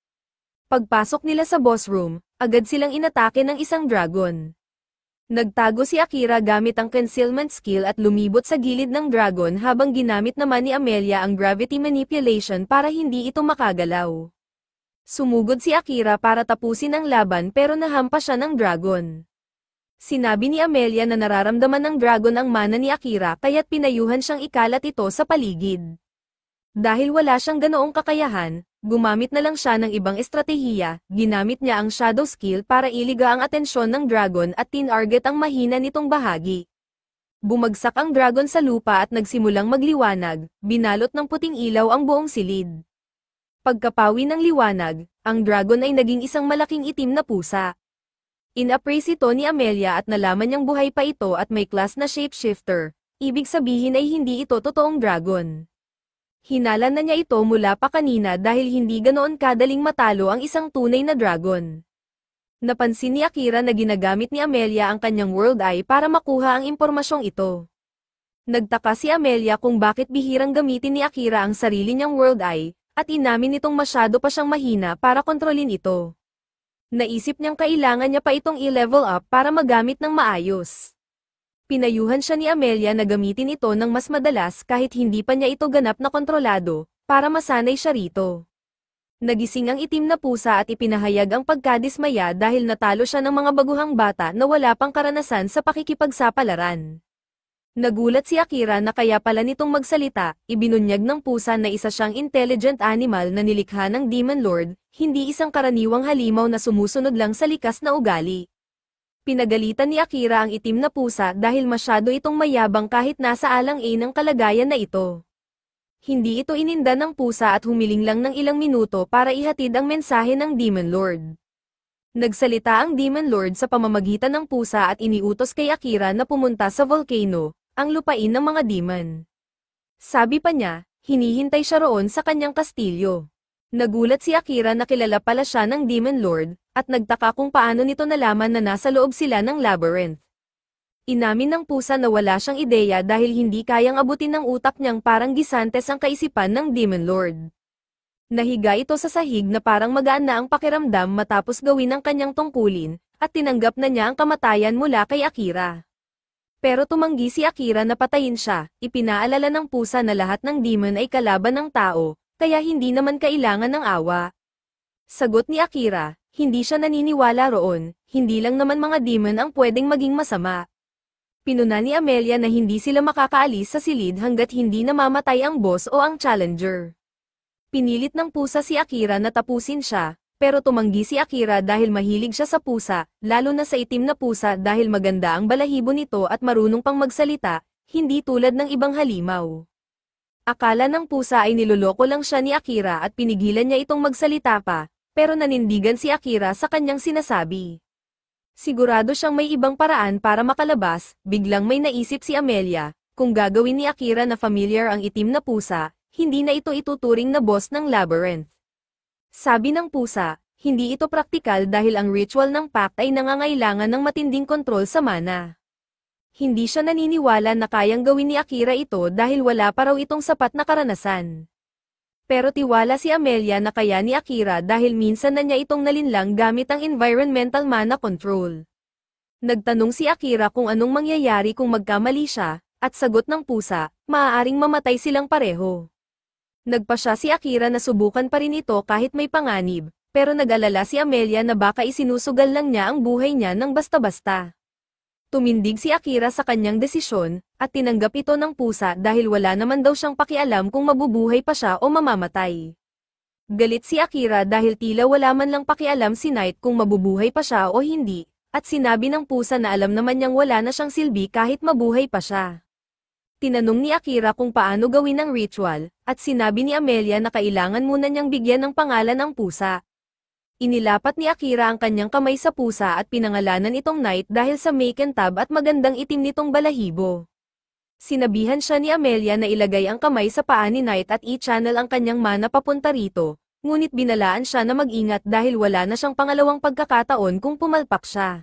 Pagpasok nila sa boss room, Agad silang inatake ng isang dragon. Nagtago si Akira gamit ang concealment skill at lumibot sa gilid ng dragon habang ginamit naman ni Amelia ang gravity manipulation para hindi ito makagalaw. Sumugod si Akira para tapusin ang laban pero nahampas siya ng dragon. Sinabi ni Amelia na nararamdaman ng dragon ang mana ni Akira kaya't pinayuhan siyang ikalat ito sa paligid. Dahil wala siyang ganoong kakayahan, gumamit na lang siya ng ibang estratehiya, ginamit niya ang shadow skill para iliga ang atensyon ng dragon at tinarget ang mahina nitong bahagi. Bumagsak ang dragon sa lupa at nagsimulang magliwanag, binalot ng puting ilaw ang buong silid. Pagkapawi ng liwanag, ang dragon ay naging isang malaking itim na pusa. In-appraise ito ni Amelia at nalaman niyang buhay pa ito at may class na shapeshifter, ibig sabihin ay hindi ito totoong dragon. Hinala na niya ito mula pa kanina dahil hindi ganoon kadaling matalo ang isang tunay na dragon. Napansin ni Akira na ginagamit ni Amelia ang kanyang World Eye para makuha ang impormasyong ito. Nagtaka si Amelia kung bakit bihirang gamitin ni Akira ang sarili niyang World Eye, at inamin nitong masyado pa siyang mahina para kontrolin ito. Naisip niyang kailangan niya pa itong i-level up para magamit ng maayos. Pinayuhan siya ni Amelia na gamitin ito ng mas madalas kahit hindi pa niya ito ganap na kontrolado, para masanay siya rito. Nagising ang itim na pusa at ipinahayag ang pagkadismaya dahil natalo siya ng mga baguhang bata na wala pang karanasan sa pakikipagsapalaran. Nagulat si Akira na kaya pala nitong magsalita, ibinunyag ng pusa na isa siyang intelligent animal na nilikha ng Demon Lord, hindi isang karaniwang halimaw na sumusunod lang sa likas na ugali. Pinagalitan ni Akira ang itim na pusa dahil masyado itong mayabang kahit nasa alang-a ng kalagayan na ito. Hindi ito ininda ng pusa at humiling lang ng ilang minuto para ihatid ang mensahe ng Demon Lord. Nagsalita ang Demon Lord sa pamamagitan ng pusa at iniutos kay Akira na pumunta sa volcano, ang lupain ng mga demon. Sabi pa niya, hinihintay siya roon sa kanyang kastilyo. Nagulat si Akira na kilala pala siya ng Demon Lord, at nagtaka kung paano nito nalaman na nasa loob sila ng labyrinth. Inamin ng pusa na wala siyang ideya dahil hindi kayang abutin ng utak niyang parang gisantes ang kaisipan ng Demon Lord. Nahiga ito sa sahig na parang magaan na ang pakiramdam matapos gawin ang kanyang tungkulin, at tinanggap na niya ang kamatayan mula kay Akira. Pero tumanggi si Akira na patayin siya, ipinaalala ng pusa na lahat ng demon ay kalaban ng tao, kaya hindi naman kailangan ng awa. Sagot ni Akira, hindi siya naniniwala roon, hindi lang naman mga demon ang pwedeng maging masama. Pinuna ni Amelia na hindi sila makakaalis sa silid hanggat hindi namamatay ang boss o ang challenger. Pinilit ng pusa si Akira na tapusin siya, pero tumanggi si Akira dahil mahilig siya sa pusa, lalo na sa itim na pusa dahil maganda ang balahibo nito at marunong pang magsalita, hindi tulad ng ibang halimaw. Akala ng pusa ay niloloko lang siya ni Akira at pinigilan niya itong magsalita pa, pero nanindigan si Akira sa kanyang sinasabi. Sigurado siyang may ibang paraan para makalabas, biglang may naisip si Amelia, kung gagawin ni Akira na familiar ang itim na pusa, hindi na ito ituturing na boss ng labyrinth. Sabi ng pusa, hindi ito praktikal dahil ang ritual ng pact ay nangangailangan ng matinding kontrol sa mana. Hindi siya naniniwala na kayang gawin ni Akira ito dahil wala pa raw itong sapat na karanasan. Pero tiwala si Amelia na kaya ni Akira dahil minsan na niya itong nalinlang gamit ang environmental mana control. Nagtanong si Akira kung anong mangyayari kung magkamali siya, at sagot ng pusa, maaaring mamatay silang pareho. Nagpa siya si Akira na subukan pa rin ito kahit may panganib, pero nag-alala si Amelia na baka isinusugal lang niya ang buhay niya ng basta-basta. Tumindig si Akira sa kanyang desisyon, at tinanggap ito ng pusa dahil wala naman daw siyang pakialam kung mabubuhay pa siya o mamamatay. Galit si Akira dahil tila wala man lang pakialam si Knight kung mabubuhay pa siya o hindi, at sinabi ng pusa na alam naman niyang wala na siyang silbi kahit mabuhay pa siya. Tinanong ni Akira kung paano gawin ang ritual, at sinabi ni Amelia na kailangan muna niyang bigyan ng pangalan ang pusa. Inilapat ni Akira ang kanyang kamay sa pusa at pinangalanan itong Knight dahil sa makintab at magandang itim nitong balahibo. Sinabihan siya ni Amelia na ilagay ang kamay sa paa ni Knight at i-channel ang kanyang mana papunta rito, ngunit binalaan siya na mag-ingat dahil wala na siyang pangalawang pagkakataon kung pumalpak siya.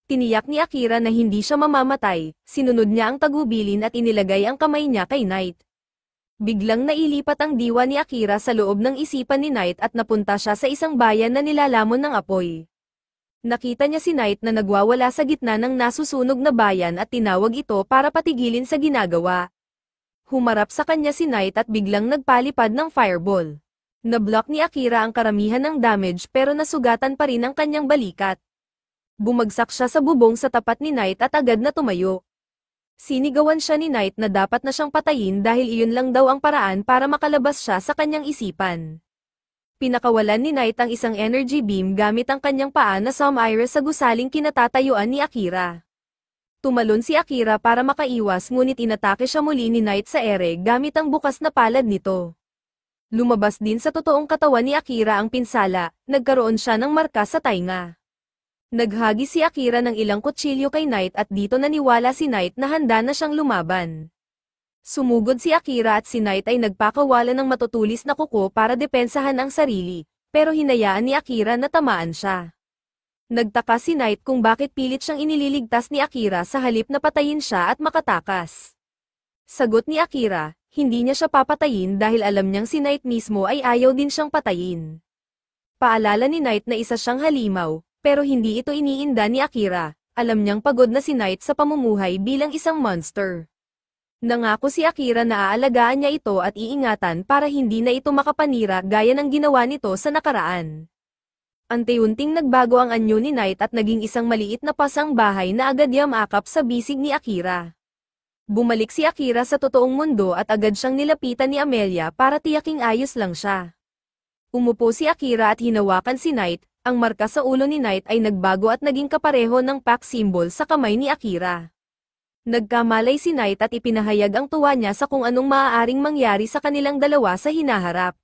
Tiniyak ni Akira na hindi siya mamamatay, sinunod niya ang tagubilin at inilagay ang kamay niya kay Knight. Biglang nailipat ang diwa ni Akira sa loob ng isipan ni Knight at napunta siya sa isang bayan na nilalamon ng apoy. Nakita niya si Knight na nagwawala sa gitna ng nasusunog na bayan at tinawag ito para patigilin sa ginagawa. Humarap sa kanya si Knight at biglang nagpalipad ng fireball. Nablock ni Akira ang karamihan ng damage pero nasugatan pa rin ang kanyang balikat. Bumagsak siya sa bubong sa tapat ni Knight at agad na tumayo. Sinigawan siya ni Knight na dapat na siyang patayin dahil iyon lang daw ang paraan para makalabas siya sa kanyang isipan. Pinakawalan ni Knight ang isang energy beam gamit ang kanyang paa na Iris sa gusaling kinatatayuan ni Akira. Tumalon si Akira para makaiwas ngunit inatake siya muli ni Knight sa ere gamit ang bukas na palad nito. Lumabas din sa totoong katawan ni Akira ang pinsala, nagkaroon siya ng marka sa tainga. Naghagi si Akira ng ilang kutsilyo kay Knight at dito naniwala si Knight na handa na siyang lumaban. Sumugod si Akira at si Knight ay nagpakawala ng matutulis na kuko para depensahan ang sarili, pero hinayaan ni Akira na tamaan siya. Nagtaka si Knight kung bakit pilit siyang inililigtas ni Akira sa halip na patayin siya at makatakas. Sagot ni Akira, hindi niya siya papatayin dahil alam niyang si Knight mismo ay ayaw din siyang patayin. Paalala ni Knight na isa siyang halimaw, pero hindi ito iniinda ni Akira, alam niyang pagod na si Knight sa pamumuhay bilang isang monster. Nangako si Akira na aalagaan niya ito at iingatan para hindi na ito makapanira gaya ng ginawa nito sa nakaraan. Ante-unting nagbago ang anyo ni Knight at naging isang maliit na pasang bahay na agad yamakap sa bisig ni Akira. Bumalik si Akira sa totoong mundo at agad siyang nilapitan ni Amelia para tiyaking ayos lang siya. Umupo si Akira at hinawakan si Knight, ang marka sa ulo ni Knight ay nagbago at naging kapareho ng pack symbol sa kamay ni Akira. Nagkamalay si Knight at ipinahayag ang tuwa niya sa kung anong maaaring mangyari sa kanilang dalawa sa hinaharap.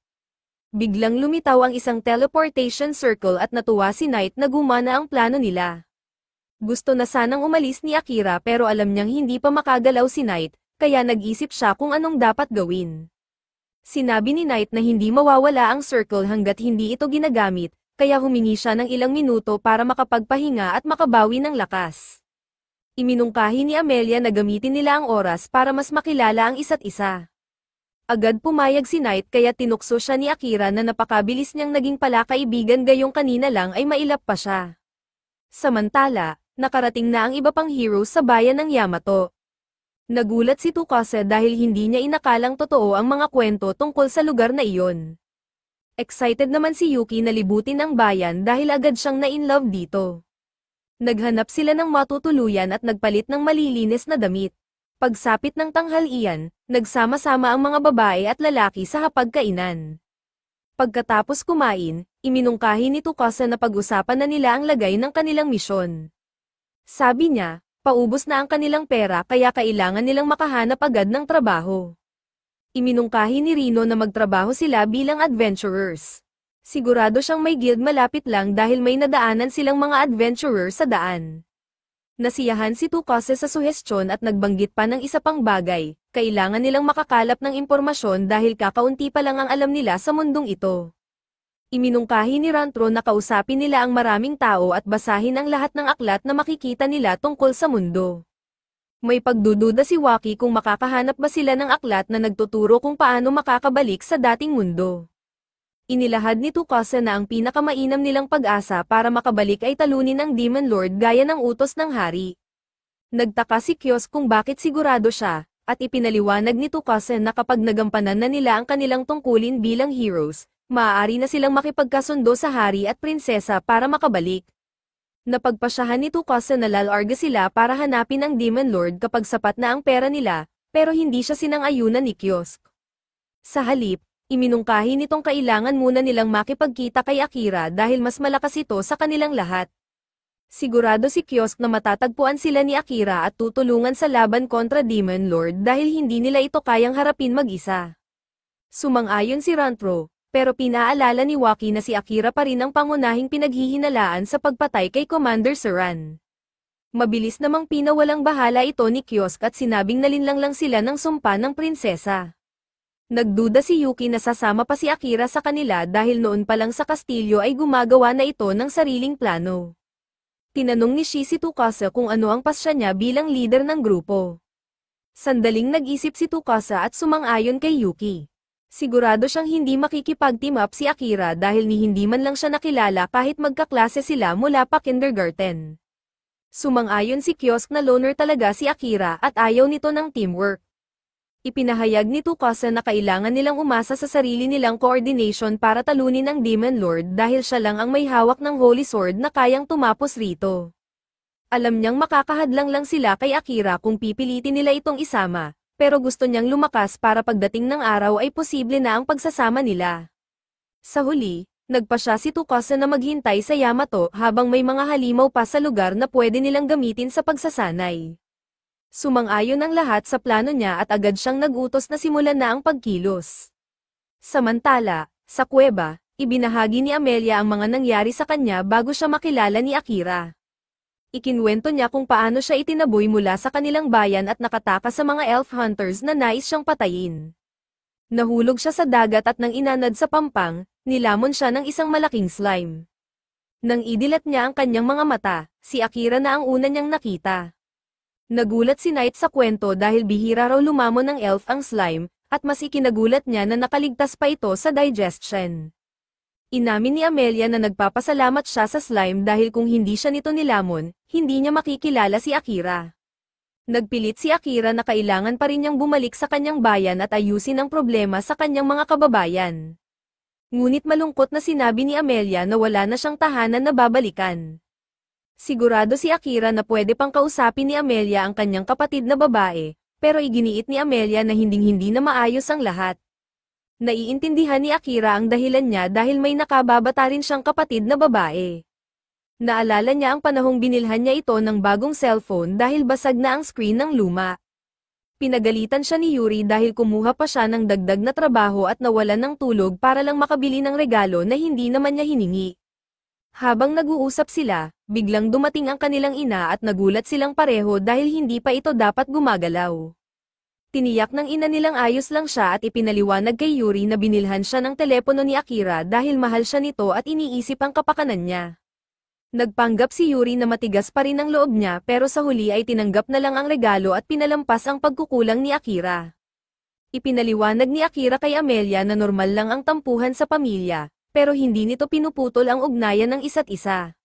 Biglang lumitaw ang isang teleportation circle at natuwa si Knight na gumana ang plano nila. Gusto na sanang umalis ni Akira pero alam niyang hindi pa makagalaw si Knight, kaya nag-isip siya kung anong dapat gawin. Sinabi ni Knight na hindi mawawala ang circle hanggat hindi ito ginagamit, kaya humingi siya ng ilang minuto para makapagpahinga at makabawi ng lakas. Iminungkahi ni Amelia na gamitin nila ang oras para mas makilala ang isa't isa. Agad pumayag si Knight kaya tinukso siya ni Akira na napakabilis niyang naging palakaibigan gayong kanina lang ay mailap pa siya. Samantala, nakarating na ang iba pang heroes sa bayan ng Yamato. Nagulat si Tsukasa dahil hindi niya inakalang totoo ang mga kwento tungkol sa lugar na iyon. Excited naman si Yuki na libutin ang bayan dahil agad siyang na-in-love dito. Naghanap sila ng matutuluyan at nagpalit ng malilinis na damit. Pagsapit ng tanghalian, nagsama-sama ang mga babae at lalaki sa hapagkainan. Pagkatapos kumain, iminungkahi ni Tsukasa na pag-usapan na nila ang lagay ng kanilang misyon. Sabi niya, paubos na ang kanilang pera kaya kailangan nilang makahanap agad ng trabaho. Iminungkahi ni Rino na magtrabaho sila bilang adventurers. Sigurado siyang may guild malapit lang dahil may nadaanan silang mga adventurer sa daan. Nasiyahan si Tsukasa sa suhestyon at nagbanggit pa ng isa pang bagay, kailangan nilang makakalap ng impormasyon dahil kakaunti pa lang ang alam nila sa mundong ito. Iminungkahi ni Rantro na kausapin nila ang maraming tao at basahin ang lahat ng aklat na makikita nila tungkol sa mundo. May pagdududa si Waki kung makakahanap ba sila ng aklat na nagtuturo kung paano makakabalik sa dating mundo. Inilahad ni Tsukasa na ang pinakamainam nilang pag-asa para makabalik ay talunin ang Demon Lord gaya ng utos ng hari. Nagtaka si Kyosuke kung bakit sigurado siya, at ipinaliwanag ni Tsukasa na kapag nagampanan na nila ang kanilang tungkulin bilang heroes, maaari na silang makipagkasundo sa hari at prinsesa para makabalik. Napagpasyahan ni Tsukasa na lalarga sila para hanapin ang Demon Lord kapag sapat na ang pera nila, pero hindi siya sinang-ayunan ni Kyosuke. Sa halip, iminungkahi nitong kailangan muna nilang makipagkita kay Akira dahil mas malakas ito sa kanilang lahat. Sigurado si Kyosuke na matatagpuan sila ni Akira at tutulungan sa laban kontra Demon Lord dahil hindi nila ito kayang harapin mag-isa. Sumang-ayon si Rantro, pero pinaalala ni Waki na si Akira pa rin ang pangunahing pinaghihinalaan sa pagpatay kay Commander Saran. Mabilis namang pinawalang bahala ito ni Kyosuke at sinabing nalinlang lang sila ng sumpa ng prinsesa. Nagduda si Yuki na sasama pa si Akira sa kanila dahil noon pa lang sa kastilyo ay gumagawa na ito ng sariling plano. Tinanong ni Shi si Tsukasa kung ano ang pasya niya bilang leader ng grupo. Sandaling nag-isip si Tsukasa at sumang-ayon kay Yuki. Sigurado siyang hindi makikipag-team up si Akira dahil ni hindi man lang siya nakilala kahit magkaklase sila mula pa kindergarten. Sumang-ayon si Kiosk na loner talaga si Akira at ayaw nito ng teamwork. Ipinahayag ni Tsukasa na kailangan nilang umasa sa sarili nilang coordination para talunin ang Demon Lord dahil siya lang ang may hawak ng Holy Sword na kayang tumapos rito. Alam niyang makakahadlang lang sila kay Akira kung pipilitin nila itong isama, pero gusto niyang lumakas para pagdating ng araw ay posible na ang pagsasama nila. Sa huli, nagpa siya si Tsukasa na maghintay sa Yamato habang may mga halimaw pa sa lugar na pwede nilang gamitin sa pagsasanay. Sumang-ayon ang lahat sa plano niya at agad siyang nag-utos na simulan na ang pagkilos. Samantala, sa kuweba, ibinahagi ni Amelia ang mga nangyari sa kanya bago siya makilala ni Akira. Ikinwento niya kung paano siya itinaboy mula sa kanilang bayan at nakatakas sa mga elf hunters na nais siyang patayin. Nahulog siya sa dagat at nang inanad sa pampang, nilamon siya ng isang malaking slime. Nang idilat niya ang kanyang mga mata, si Akira na ang una niyang nakita. Nagulat si Knight sa kwento dahil bihira raw lumamon ng elf ang slime, at mas ikinagulat niya na nakaligtas pa ito sa digestion. Inamin ni Amelia na nagpapasalamat siya sa slime dahil kung hindi siya nito nilamon, hindi niya makikilala si Akira. Nagpilit si Akira na kailangan pa rin niyang bumalik sa kanyang bayan at ayusin ang problema sa kanyang mga kababayan. Ngunit malungkot na sinabi ni Amelia na wala na siyang tahanan na babalikan. Sigurado si Akira na pwede pang kausapin ni Amelia ang kanyang kapatid na babae, pero iginiit ni Amelia na hinding-hindi na maayos ang lahat. Naiintindihan ni Akira ang dahilan niya dahil may nakababata rin siyang kapatid na babae. Naalala niya ang panahong binilhan niya ito ng bagong cellphone dahil basag na ang screen ng luma. Pinagalitan siya ni Yuri dahil kumuha pa siya ng dagdag na trabaho at nawalan ng tulog para lang makabili ng regalo na hindi naman niya hiningi. Habang nag-uusap sila, biglang dumating ang kanilang ina at nagulat silang pareho dahil hindi pa ito dapat gumagalaw. Tiniyak ng ina nilang ayos lang siya at ipinaliwanag kay Yuri na binilhan siya ng telepono ni Akira dahil mahal siya nito at iniisip ang kapakanan niya. Nagpanggap si Yuri na matigas pa rin ang loob niya pero sa huli ay tinanggap na lang ang regalo at pinalampas ang pagkukulang ni Akira. Ipinaliwanag ni Akira kay Amelia na normal lang ang tampuhan sa pamilya, pero hindi nito pinuputol ang ugnayan ng isa't isa.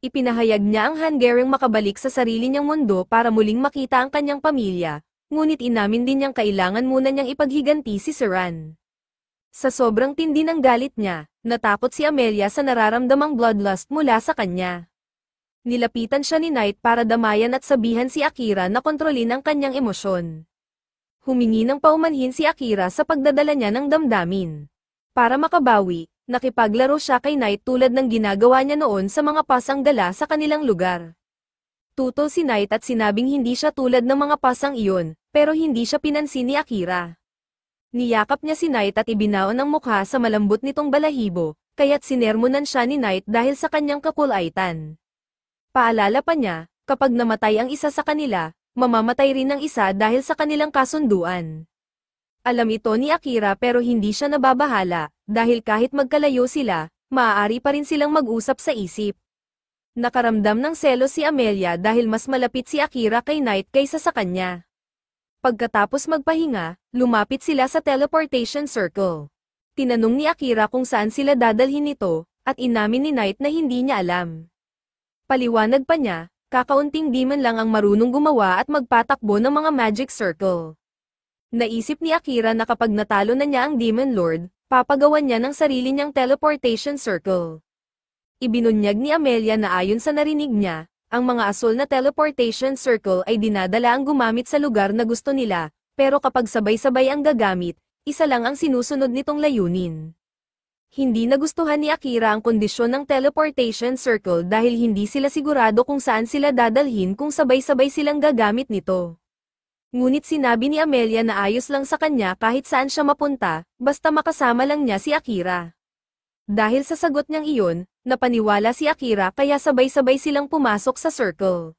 Ipinahayag niya ang hanggaring makabalik sa sarili niyang mundo para muling makita ang kanyang pamilya. Ngunit inamin din niyang kailangan muna niyang ipaghiganti si Saran. Sa sobrang tindi ng galit niya, natakot si Amelia sa nararamdamang bloodlust mula sa kanya. Nilapitan siya ni Knight para damayan at sabihan si Akira na kontrolin ang kanyang emosyon. Humingi ng paumanhin si Akira sa pagdadala niya ng damdamin. Para makabawi, nakipaglaro siya kay Knight tulad ng ginagawa niya noon sa mga pasang dala sa kanilang lugar. Tutol si Knight at sinabing hindi siya tulad ng mga pasang iyon, pero hindi siya pinansin ni Akira. Niyakap niya si Knight at ibinaon ang mukha sa malambot nitong balahibo, kaya't sinermonan siya ni Knight dahil sa kanyang kakulaitan. Paalala pa niya, kapag namatay ang isa sa kanila, mamamatay rin ang isa dahil sa kanilang kasunduan. Alam ito ni Akira pero hindi siya nababahala, dahil kahit magkalayo sila, maaari pa rin silang mag-usap sa isip. Nakaramdam ng selos si Amelia dahil mas malapit si Akira kay Knight kaysa sa kanya. Pagkatapos magpahinga, lumapit sila sa teleportation circle. Tinanong ni Akira kung saan sila dadalhin nito, at inamin ni Knight na hindi niya alam. Paliwanag pa niya, kakaunting demon lang ang marunong gumawa at magpatakbo ng mga magic circle. Naisip ni Akira na kapag natalo na niya ang Demon Lord, papagawan niya ng sarili niyang teleportation circle. Ibinunyag ni Amelia na ayon sa narinig niya, ang mga asol na teleportation circle ay dinadala ang gumamit sa lugar na gusto nila, pero kapag sabay-sabay ang gagamit, isa lang ang sinusunod nitong layunin. Hindi nagustuhan ni Akira ang kondisyon ng teleportation circle dahil hindi sila sigurado kung saan sila dadalhin kung sabay-sabay silang gagamit nito. Ngunit sinabi ni Amelia na ayos lang sa kanya kahit saan siya mapunta, basta makasama lang niya si Akira. Dahil sa sagot niyang iyon, napaniwala si Akira kaya sabay-sabay silang pumasok sa circle.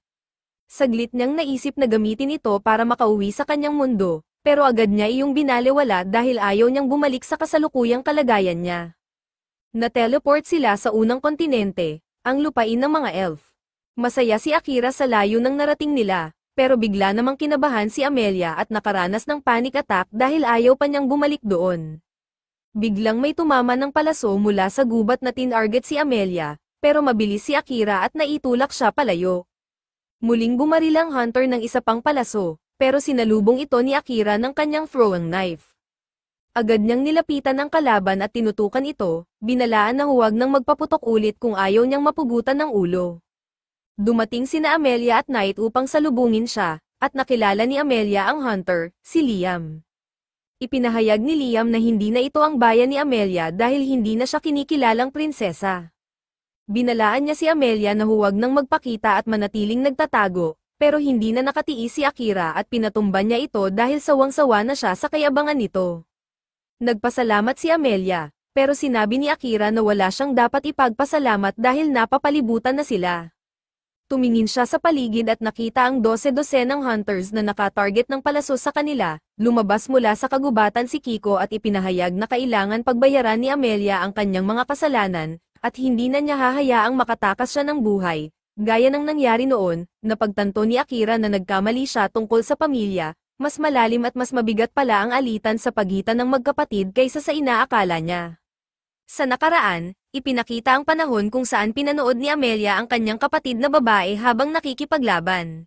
Saglit niyang naisip na gamitin ito para makauwi sa kanyang mundo, pero agad niya iyong binaliwala dahil ayaw niyang bumalik sa kasalukuyang kalagayan niya. Na-teleport sila sa unang kontinente, ang lupain ng mga elf. Masaya si Akira sa layo ng narating nila, pero bigla namang kinabahan si Amelia at nakaranas ng panic attack dahil ayaw pa niyang bumalik doon. Biglang may tumama ng palaso mula sa gubat na tinarget si Amelia, pero mabilis si Akira at naitulak siya palayo. Muling bumaril ang hunter ng isa pang palaso, pero sinalubong ito ni Akira ng kanyang throwing knife. Agad niyang nilapitan ang kalaban at tinutukan ito, binalaan na huwag nang magpaputok ulit kung ayaw niyang mapugutan ng ulo. Dumating sina Amelia at Knight upang salubungin siya, at nakilala ni Amelia ang hunter, si Liam. Ipinahayag ni Liam na hindi na ito ang bayan ni Amelia dahil hindi na siya kinikilalang prinsesa. Binalaan niya si Amelia na huwag nang magpakita at manatiling nagtatago, pero hindi na nakatiis si Akira at pinatumban niya ito dahil sawang-sawa na siya sa kayabangan nito. Nagpasalamat si Amelia, pero sinabi ni Akira na wala siyang dapat ipagpasalamat dahil napapalibutan na sila. Tumingin siya sa paligid at nakita ang 12-dosenang hunters na nakatarget ng palaso sa kanila, lumabas mula sa kagubatan si Kiko at ipinahayag na kailangan pagbayaran ni Amelia ang kanyang mga kasalanan, at hindi na niya hahayaang makatakas siya ng buhay, gaya ng nangyari noon, napagtanto ni Akira na nagkamali siya tungkol sa pamilya, mas malalim at mas mabigat pala ang alitan sa pagitan ng magkapatid kaysa sa inaakala niya. Sa nakaraan, ipinakita ang panahon kung saan pinanood ni Amelia ang kanyang kapatid na babae habang nakikipaglaban.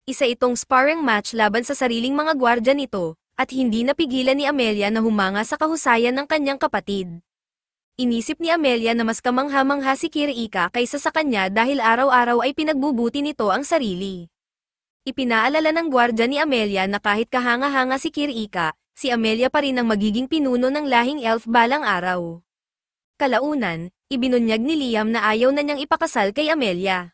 Isa itong sparring match laban sa sariling mga gwardya nito, at hindi napigilan ni Amelia na humanga sa kahusayan ng kanyang kapatid. Inisip ni Amelia na mas kamangha-mangha si Kirika kaysa sa kanya dahil araw-araw ay pinagbubuti nito ang sarili. Ipinaalala ng gwardya ni Amelia na kahit kahanga-hanga si Kirika, si Amelia pa rin ang magiging pinuno ng lahing elf balang araw. Kalaunan, ibinunyag ni Liam na ayaw na niyang ipakasal kay Amelia.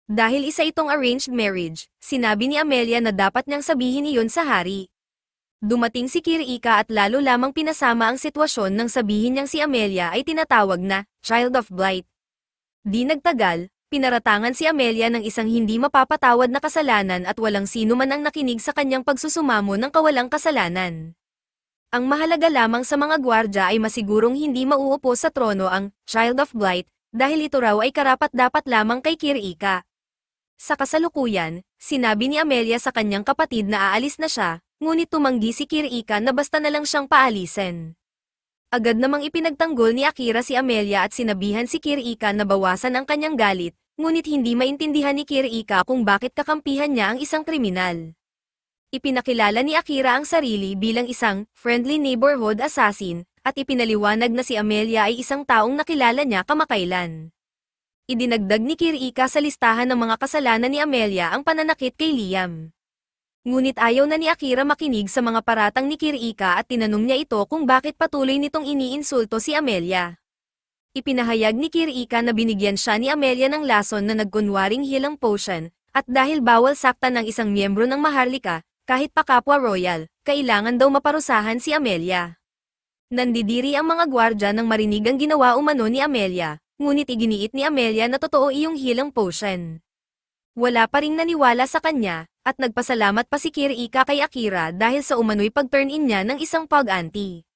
Dahil isa itong arranged marriage, sinabi ni Amelia na dapat niyang sabihin iyon sa hari. Dumating si Kirika at lalo lamang pinasama ang sitwasyon nang sabihin niyang si Amelia ay tinatawag na Child of Blight. Di nagtagal, pinaratangan si Amelia ng isang hindi mapapatawad na kasalanan at walang sino man ang nakinig sa kanyang pagsusumamo ng kawalang kasalanan. Ang mahalaga lamang sa mga gwardya ay masigurong hindi mauupo sa trono ang Child of Blight, dahil ito raw ay karapat-dapat lamang kay Kirika. Sa kasalukuyan, sinabi ni Amelia sa kanyang kapatid na aalis na siya, ngunit tumanggi si Kirika na basta na lang siyang paalisin. Agad namang ipinagtanggol ni Akira si Amelia at sinabihan si Kirika na bawasan ang kanyang galit, ngunit hindi maintindihan ni Kirika kung bakit kakampihan niya ang isang kriminal. Ipinakilala ni Akira ang sarili bilang isang friendly neighborhood assassin, at ipinaliwanag na si Amelia ay isang taong nakilala niya kamakailan. Idinagdag ni Kirika sa listahan ng mga kasalanan ni Amelia ang pananakit kay Liam. Ngunit ayaw na ni Akira makinig sa mga paratang ni Kirika at tinanong niya ito kung bakit patuloy nitong iniinsulto si Amelia. Ipinahayag ni Kirika na binigyan siya ni Amelia ng lason na nagkunwaring healing potion, at dahil bawal saktan ng isang miyembro ng Maharlika, kahit pa kapwa royal, kailangan daw maparusahan si Amelia. Nandidiri ang mga gwardya nang marinig ang ginawa umano ni Amelia, ngunit iginiit ni Amelia na totoo iyong healing potion. Wala pa ring naniwala sa kanya, at nagpasalamat pa si Kirika kay Akira dahil sa umano'y pag-turn-in niya ng isang pag-anti.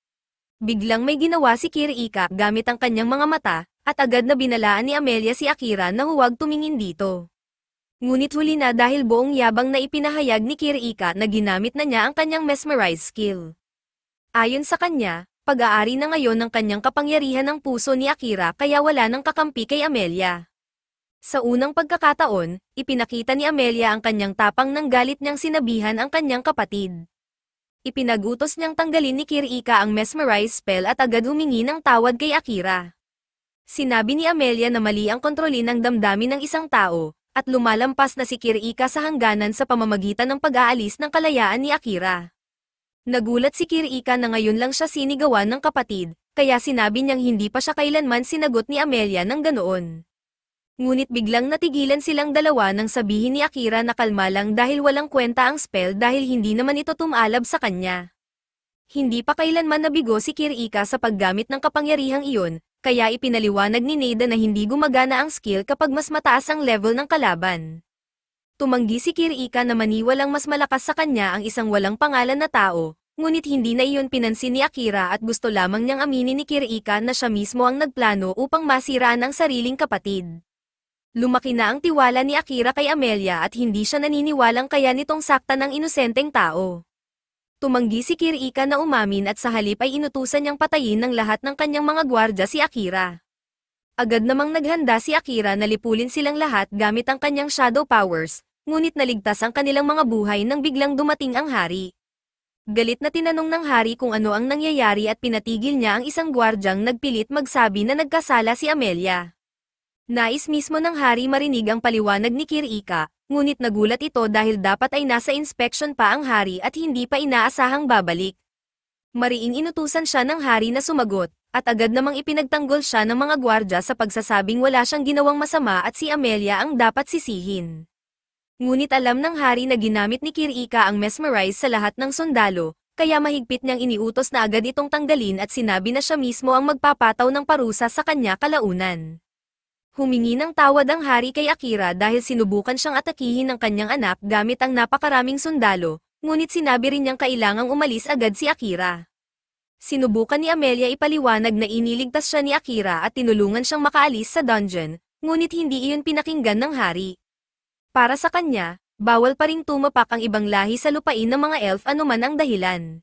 Biglang may ginawa si Kirika gamit ang kanyang mga mata, at agad na binalaan ni Amelia si Akira na huwag tumingin dito. Ngunit huli na dahil buong yabang na ipinahayag ni Kirika na ginamit na niya ang kanyang mesmerize skill. Ayon sa kanya, pag-aari na ngayon ng kanyang kapangyarihan ng puso ni Akira kaya wala nang kakampi kay Amelia. Sa unang pagkakataon, ipinakita ni Amelia ang kanyang tapang nang galit niyang sinabihan ang kanyang kapatid. Ipinagutos niyang tanggalin ni Kirika ang mesmerize spell at agad humingi ng tawad kay Akira. Sinabi ni Amelia na mali ang kontrolin ng damdamin ng isang tao, at lumalampas na si Kirika sa hangganan sa pamamagitan ng pag-aalis ng kalayaan ni Akira. Nagulat si Kirika na ngayon lang siya sinigawan ng kapatid, kaya sinabi niyang hindi pa siya kailanman sinagot ni Amelia ng ganoon. Ngunit biglang natigilan silang dalawa nang sabihin ni Akira na kalma lang dahil walang kwenta ang spell dahil hindi naman ito tumalab sa kanya. Hindi pa kailanman nabigo si Kirika sa paggamit ng kapangyarihang iyon, kaya ipinaliwanag ni Neida na hindi gumagana ang skill kapag mas mataas ang level ng kalaban. Tumanggi si Kirika na maniwalang mas malakas sa kanya ang isang walang pangalan na tao, ngunit hindi na iyon pinansin ni Akira at gusto lamang niyang aminin ni Kirika na siya mismo ang nagplano upang masiraan ang sariling kapatid. Lumaki na ang tiwala ni Akira kay Amelia at hindi siya naniniwalang kaya nitong saktan ng inosenteng tao. Tumanggi si Kirika na umamin at sa halip ay inutusan niyang patayin ng lahat ng kanyang mga gwardya si Akira. Agad namang naghanda si Akira na lipulin silang lahat gamit ang kanyang shadow powers, ngunit naligtas ang kanilang mga buhay nang biglang dumating ang hari. Galit na tinanong ng hari kung ano ang nangyayari at pinatigil niya ang isang gwardyang nagpilit magsabi na nagkasala si Amelia. Nais mismo ng hari marinig ang paliwanag ni Kirika, ngunit nagulat ito dahil dapat ay nasa inspection pa ang hari at hindi pa inaasahang babalik. Mariing inutusan siya ng hari na sumagot, at agad namang ipinagtanggol siya ng mga gwardya sa pagsasabing wala siyang ginawang masama at si Amelia ang dapat sisihin. Ngunit alam ng hari na ginamit ni Kirika ang mesmerize sa lahat ng sundalo, kaya mahigpit niyang iniutos na agad itong tanggalin at sinabi na siya mismo ang magpapataw ng parusa sa kanya kalaunan. Humingi ng tawad ang hari kay Akira dahil sinubukan siyang atakihin ng kanyang anak gamit ang napakaraming sundalo, ngunit sinabi rin niyang kailangang umalis agad si Akira. Sinubukan ni Amelia ipaliwanag na iniligtas siya ni Akira at tinulungan siyang makaalis sa dungeon, ngunit hindi iyon pinakinggan ng hari. Para sa kanya, bawal pa ring tumapak ang ibang lahi sa lupain ng mga elf anuman ang dahilan.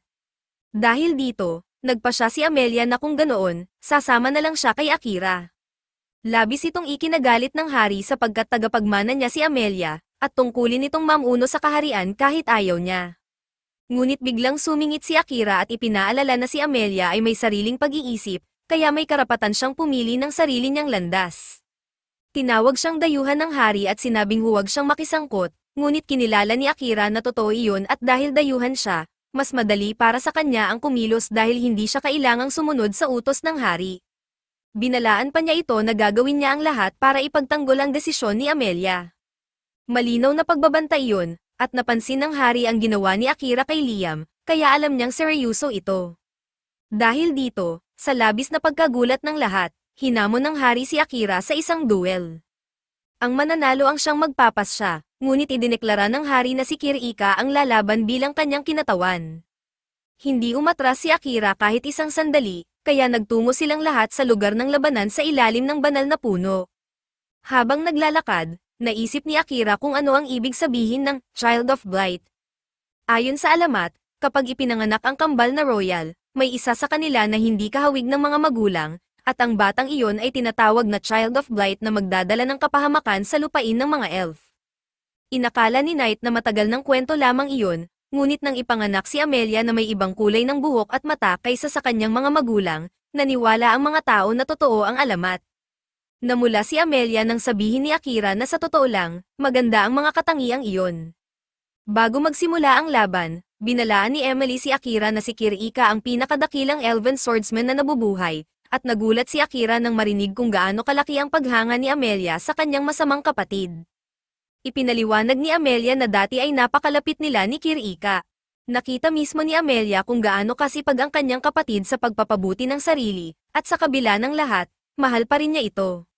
Dahil dito, nagpasya si Amelia na kung ganoon, sasama na lang siya kay Akira. Labis itong ikinagalit ng hari sapagkat tagapagmana niya si Amelia, at tungkulin itong mamuno sa kaharian kahit ayaw niya. Ngunit biglang sumingit si Akira at ipinaalala na si Amelia ay may sariling pag-iisip, kaya may karapatan siyang pumili ng sarili niyang landas. Tinawag siyang dayuhan ng hari at sinabing huwag siyang makisangkot, ngunit kinilala ni Akira na totoo iyon at dahil dayuhan siya, mas madali para sa kanya ang kumilos dahil hindi siya kailangang sumunod sa utos ng hari. Binalaan pa niya ito na gagawin niya ang lahat para ipagtanggol ang desisyon ni Amelia. Malinaw na pagbabantay iyon, at napansin ng hari ang ginawa ni Akira kay Liam, kaya alam niyang seryoso ito. Dahil dito, sa labis na pagkagulat ng lahat, hinamon ng hari si Akira sa isang duel. Ang mananalo ang siyang magpapasya, ngunit idineklara ng hari na si Kirika ang lalaban bilang kanyang kinatawan. Hindi umatras si Akira kahit isang sandali, kaya nagtungo silang lahat sa lugar ng labanan sa ilalim ng banal na puno. Habang naglalakad, naisip ni Akira kung ano ang ibig sabihin ng Child of Blight. Ayon sa alamat, kapag ipinanganak ang kambal na royal, may isa sa kanila na hindi kahawig ng mga magulang, at ang batang iyon ay tinatawag na Child of Blight na magdadala ng kapahamakan sa lupain ng mga elf. Inakala ni Knight na matagal ng kwento lamang iyon, ngunit nang ipanganak si Amelia na may ibang kulay ng buhok at mata kaysa sa kanyang mga magulang, naniwala ang mga tao na totoo ang alamat. Namula si Amelia nang sabihin ni Akira na sa totoo lang, maganda ang mga katangiang iyon. Bago magsimula ang laban, binalaan ni Emily si Akira na si Kirika ang pinakadakilang elven swordsman na nabubuhay, at nagulat si Akira nang marinig kung gaano kalaki ang paghanga ni Amelia sa kanyang masamang kapatid. Ipinaliwanag ni Amelia na dati ay napakalapit nila ni Kirika. Nakita mismo ni Amelia kung gaano kasipag ang kanyang kapatid sa pagpapabuti ng sarili, at sa kabila ng lahat, mahal pa rin niya ito.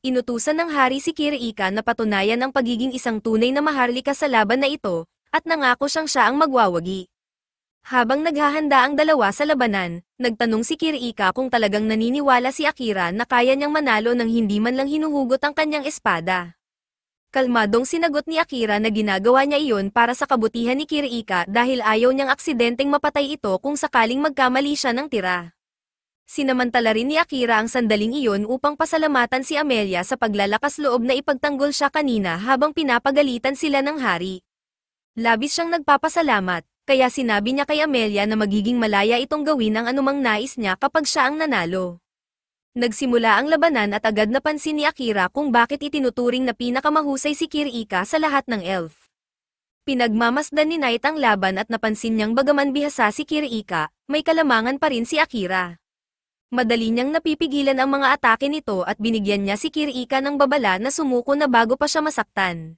Inutusan ng hari si Kirika na patunayan ang pagiging isang tunay na maharlika sa laban na ito, at nangako siyang siya ang magwawagi. Habang naghahanda ang dalawa sa labanan, nagtanong si Kirika kung talagang naniniwala si Akira na kaya niyang manalo nang hindi man lang hinuhugot ang kanyang espada. Kalmadong sinagot ni Akira na ginagawa niya iyon para sa kabutihan ni Kirika dahil ayaw niyang aksidenteng mapatay ito kung sakaling magkamali siya ng tira. Sinamantala rin ni Akira ang sandaling iyon upang pasalamatan si Amelia sa paglalakas loob na ipagtanggol siya kanina habang pinapagalitan sila ng hari. Labis siyang nagpapasalamat, kaya sinabi niya kay Amelia na magiging malaya itong gawin ang anumang nais niya kapag siya ang nanalo. Nagsimula ang labanan at agad napansin ni Akira kung bakit itinuturing na pinakamahusay si Kirika sa lahat ng elf. Pinagmamasdan ni Knight ang laban at napansin niyang bagaman bihasa si Kirika, may kalamangan pa rin si Akira. Madali niyang napipigilan ang mga atake nito at binigyan niya si Kirika ng babala na sumuko na bago pa siya masaktan.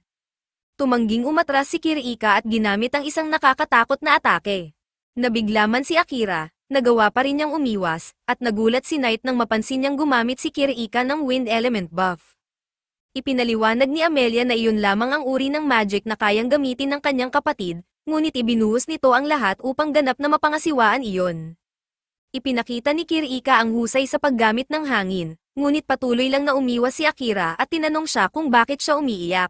Tumangging umatras si Kirika at ginamit ang isang nakakatakot na atake. Nabigla man si Akira, nagawa pa rin niyang umiwas, at nagulat si Knight nang mapansin niyang gumamit si Kirika ng wind element buff. Ipinaliwanag ni Amelia na iyon lamang ang uri ng magic na kayang gamitin ng kanyang kapatid, ngunit ibinuhos nito ang lahat upang ganap na mapangasiwaan iyon. Ipinakita ni Kirika ang husay sa paggamit ng hangin, ngunit patuloy lang na umiwas si Akira at tinanong siya kung bakit siya umiiyak.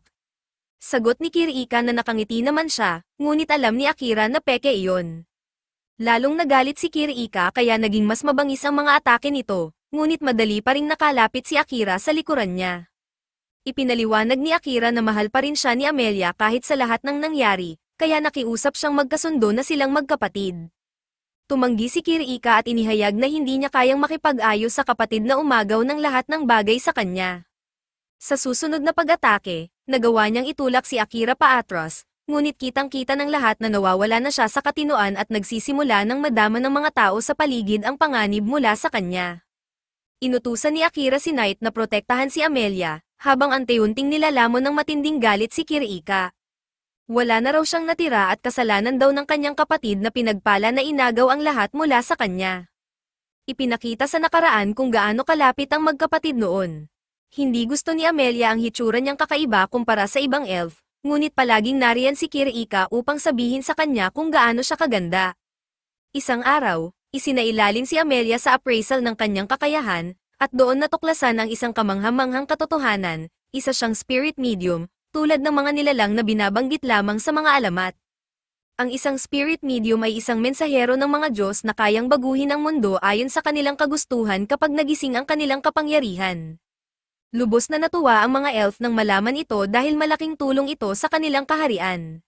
Sagot ni Kirika na nakangiti naman siya, ngunit alam ni Akira na peke iyon. Lalong nagalit si Kirika kaya naging mas mabangis ang mga atake nito, ngunit madali pa ring nakalapit si Akira sa likuran niya. Ipinaliwanag ni Akira na mahal pa rin siya ni Amelia kahit sa lahat ng nangyari, kaya nakiusap siyang magkasundo na silang magkapatid. Tumanggi si Kirika at inihayag na hindi niya kayang makipag-ayos sa kapatid na umagaw ng lahat ng bagay sa kanya. Sa susunod na pag-atake, nagawa niyang itulak si Akira paatras, ngunit kitang-kita ng lahat na nawawala na siya sa katinoan at nagsisimula ng madama ng mga tao sa paligid ang panganib mula sa kanya. Inutusan ni Akira si Knight na protektahan si Amelia, habang unti-unting nilalamon ng matinding galit si Kirika. Wala na raw siyang natira at kasalanan daw ng kanyang kapatid na pinagpala na inagaw ang lahat mula sa kanya. Ipinakita sa nakaraan kung gaano kalapit ang magkapatid noon. Hindi gusto ni Amelia ang hitsura niyang kakaiba kumpara sa ibang elf, ngunit palaging nariyan si Kirika upang sabihin sa kanya kung gaano siya kaganda. Isang araw, isinailalim si Amelia sa appraisal ng kanyang kakayahan, at doon natuklasan ang isang kamangha-manghang katotohanan, isa siyang spirit medium, tulad ng mga nilalang na binabanggit lamang sa mga alamat. Ang isang spirit medium ay isang mensahero ng mga Diyos na kayang baguhin ang mundo ayon sa kanilang kagustuhan kapag nagising ang kanilang kapangyarihan. Lubos na natuwa ang mga elf nang malaman ito dahil malaking tulong ito sa kanilang kaharian.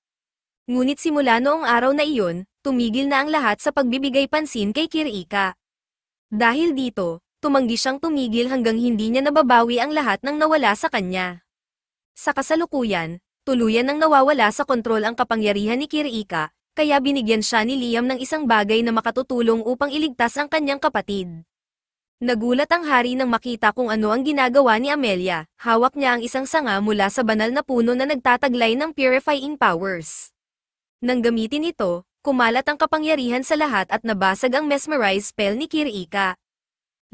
Ngunit simula noong araw na iyon, tumigil na ang lahat sa pagbibigay pansin kay Kirika. Dahil dito, tumanggi siyang tumigil hanggang hindi niya nababawi ang lahat ng nawala sa kanya. Sa kasalukuyan, tuluyan nang nawawala sa kontrol ang kapangyarihan ni Kirika, kaya binigyan siya ni Liam ng isang bagay na makatutulong upang iligtas ang kanyang kapatid. Nagulat ang hari nang makita kung ano ang ginagawa ni Amelia, hawak niya ang isang sanga mula sa banal na puno na nagtataglay ng purifying powers. Nang gamitin ito, kumalat ang kapangyarihan sa lahat at nabasag ang mesmerize spell ni Kirika.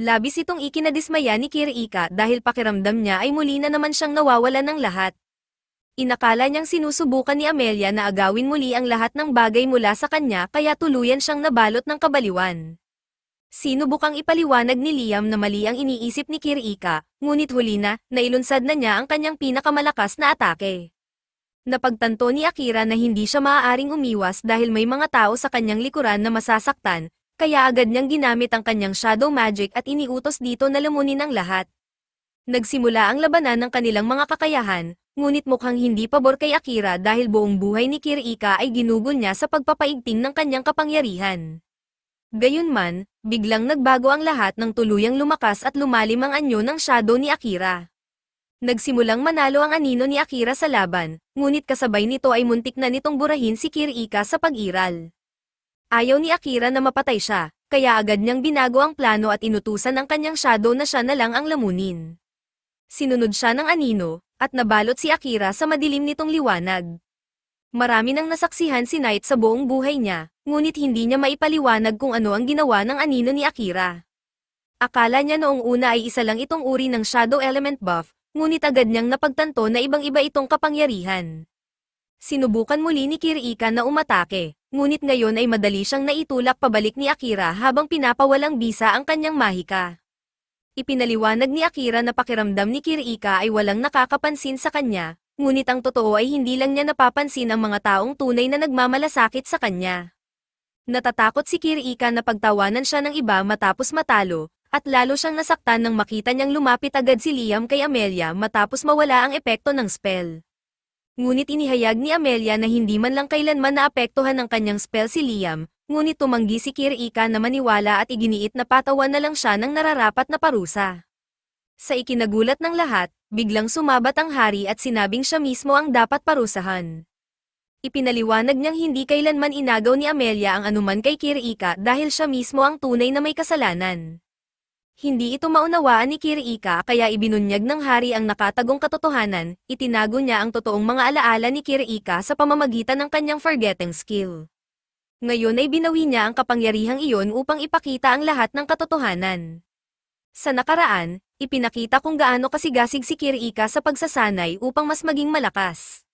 Labis itong ikinadismaya ni Kirika dahil pakiramdam niya ay muli na naman siyang nawawalan ng lahat. Inakala niyang sinusubukan ni Amelia na agawin muli ang lahat ng bagay mula sa kanya kaya tuluyan siyang nabalot ng kabaliwan. Sinubukang ipaliwanag ni Liam na mali ang iniisip ni Kirika, ngunit huli na, nailunsad na niya ang kanyang pinakamalakas na atake. Napagtanto ni Akira na hindi siya maaaring umiwas dahil may mga tao sa kanyang likuran na masasaktan, kaya agad niyang ginamit ang kanyang shadow magic at iniutos dito na lamunin ang lahat. Nagsimula ang labanan ng kanilang mga kakayahan, ngunit mukhang hindi pabor kay Akira dahil buong buhay ni Kirika ay ginugol niya sa pagpapaigting ng kanyang kapangyarihan. Gayunman, biglang nagbago ang lahat nang tuluyang lumakas at lumalim ang anyo ng shadow ni Akira. Nagsimulang manalo ang anino ni Akira sa laban, ngunit kasabay nito ay muntik na nitong burahin si Kirika sa pag-iral. Ayaw ni Akira na mapatay siya, kaya agad niyang binago ang plano at inutusan ang kanyang shadow na siya na lang ang lamunin. Sinunod siya ng anino, at nabalot si Akira sa madilim nitong liwanag. Marami nang nasaksihan si Knight sa buong buhay niya, ngunit hindi niya maipaliwanag kung ano ang ginawa ng anino ni Akira. Akala niya noong una ay isa lang itong uri ng shadow element buff, ngunit agad niyang napagtanto na ibang-iba itong kapangyarihan. Sinubukan muli ni Kirika na umatake, ngunit ngayon ay madali siyang naitulak pabalik ni Akira habang pinapawalang bisa ang kanyang mahika. Ipinaliwanag ni Akira na pakiramdam ni Kirika ay walang nakakapansin sa kanya, ngunit ang totoo ay hindi lang niya napapansin ang mga taong tunay na nagmamalasakit sa kanya. Natatakot si Kirika na pagtawanan siya ng iba matapos matalo, at lalo siyang nasaktan nang makita niyang lumapit agad si Liam kay Amelia matapos mawala ang epekto ng spell. Ngunit inihayag ni Amelia na hindi man lang kailanman naapektuhan ng kanyang spell si Liam, ngunit tumanggi si Kirika na maniwala at iginiit na patawan na lang siya ng nararapat na parusa. Sa ikinagulat ng lahat, biglang sumabat ang hari at sinabing siya mismo ang dapat parusahan. Ipinaliwanag niyang hindi kailanman inagaw ni Amelia ang anuman kay Kirika dahil siya mismo ang tunay na may kasalanan. Hindi ito maunawaan ni Kirika kaya ibinunyag ng hari ang nakatagong katotohanan, itinago niya ang totoong mga alaala ni Kirika sa pamamagitan ng kanyang forgetting skill. Ngayon ay binawi niya ang kapangyarihang iyon upang ipakita ang lahat ng katotohanan. Sa nakaraan, ipinakita kung gaano kasigasig si Kirika sa pagsasanay upang mas maging malakas.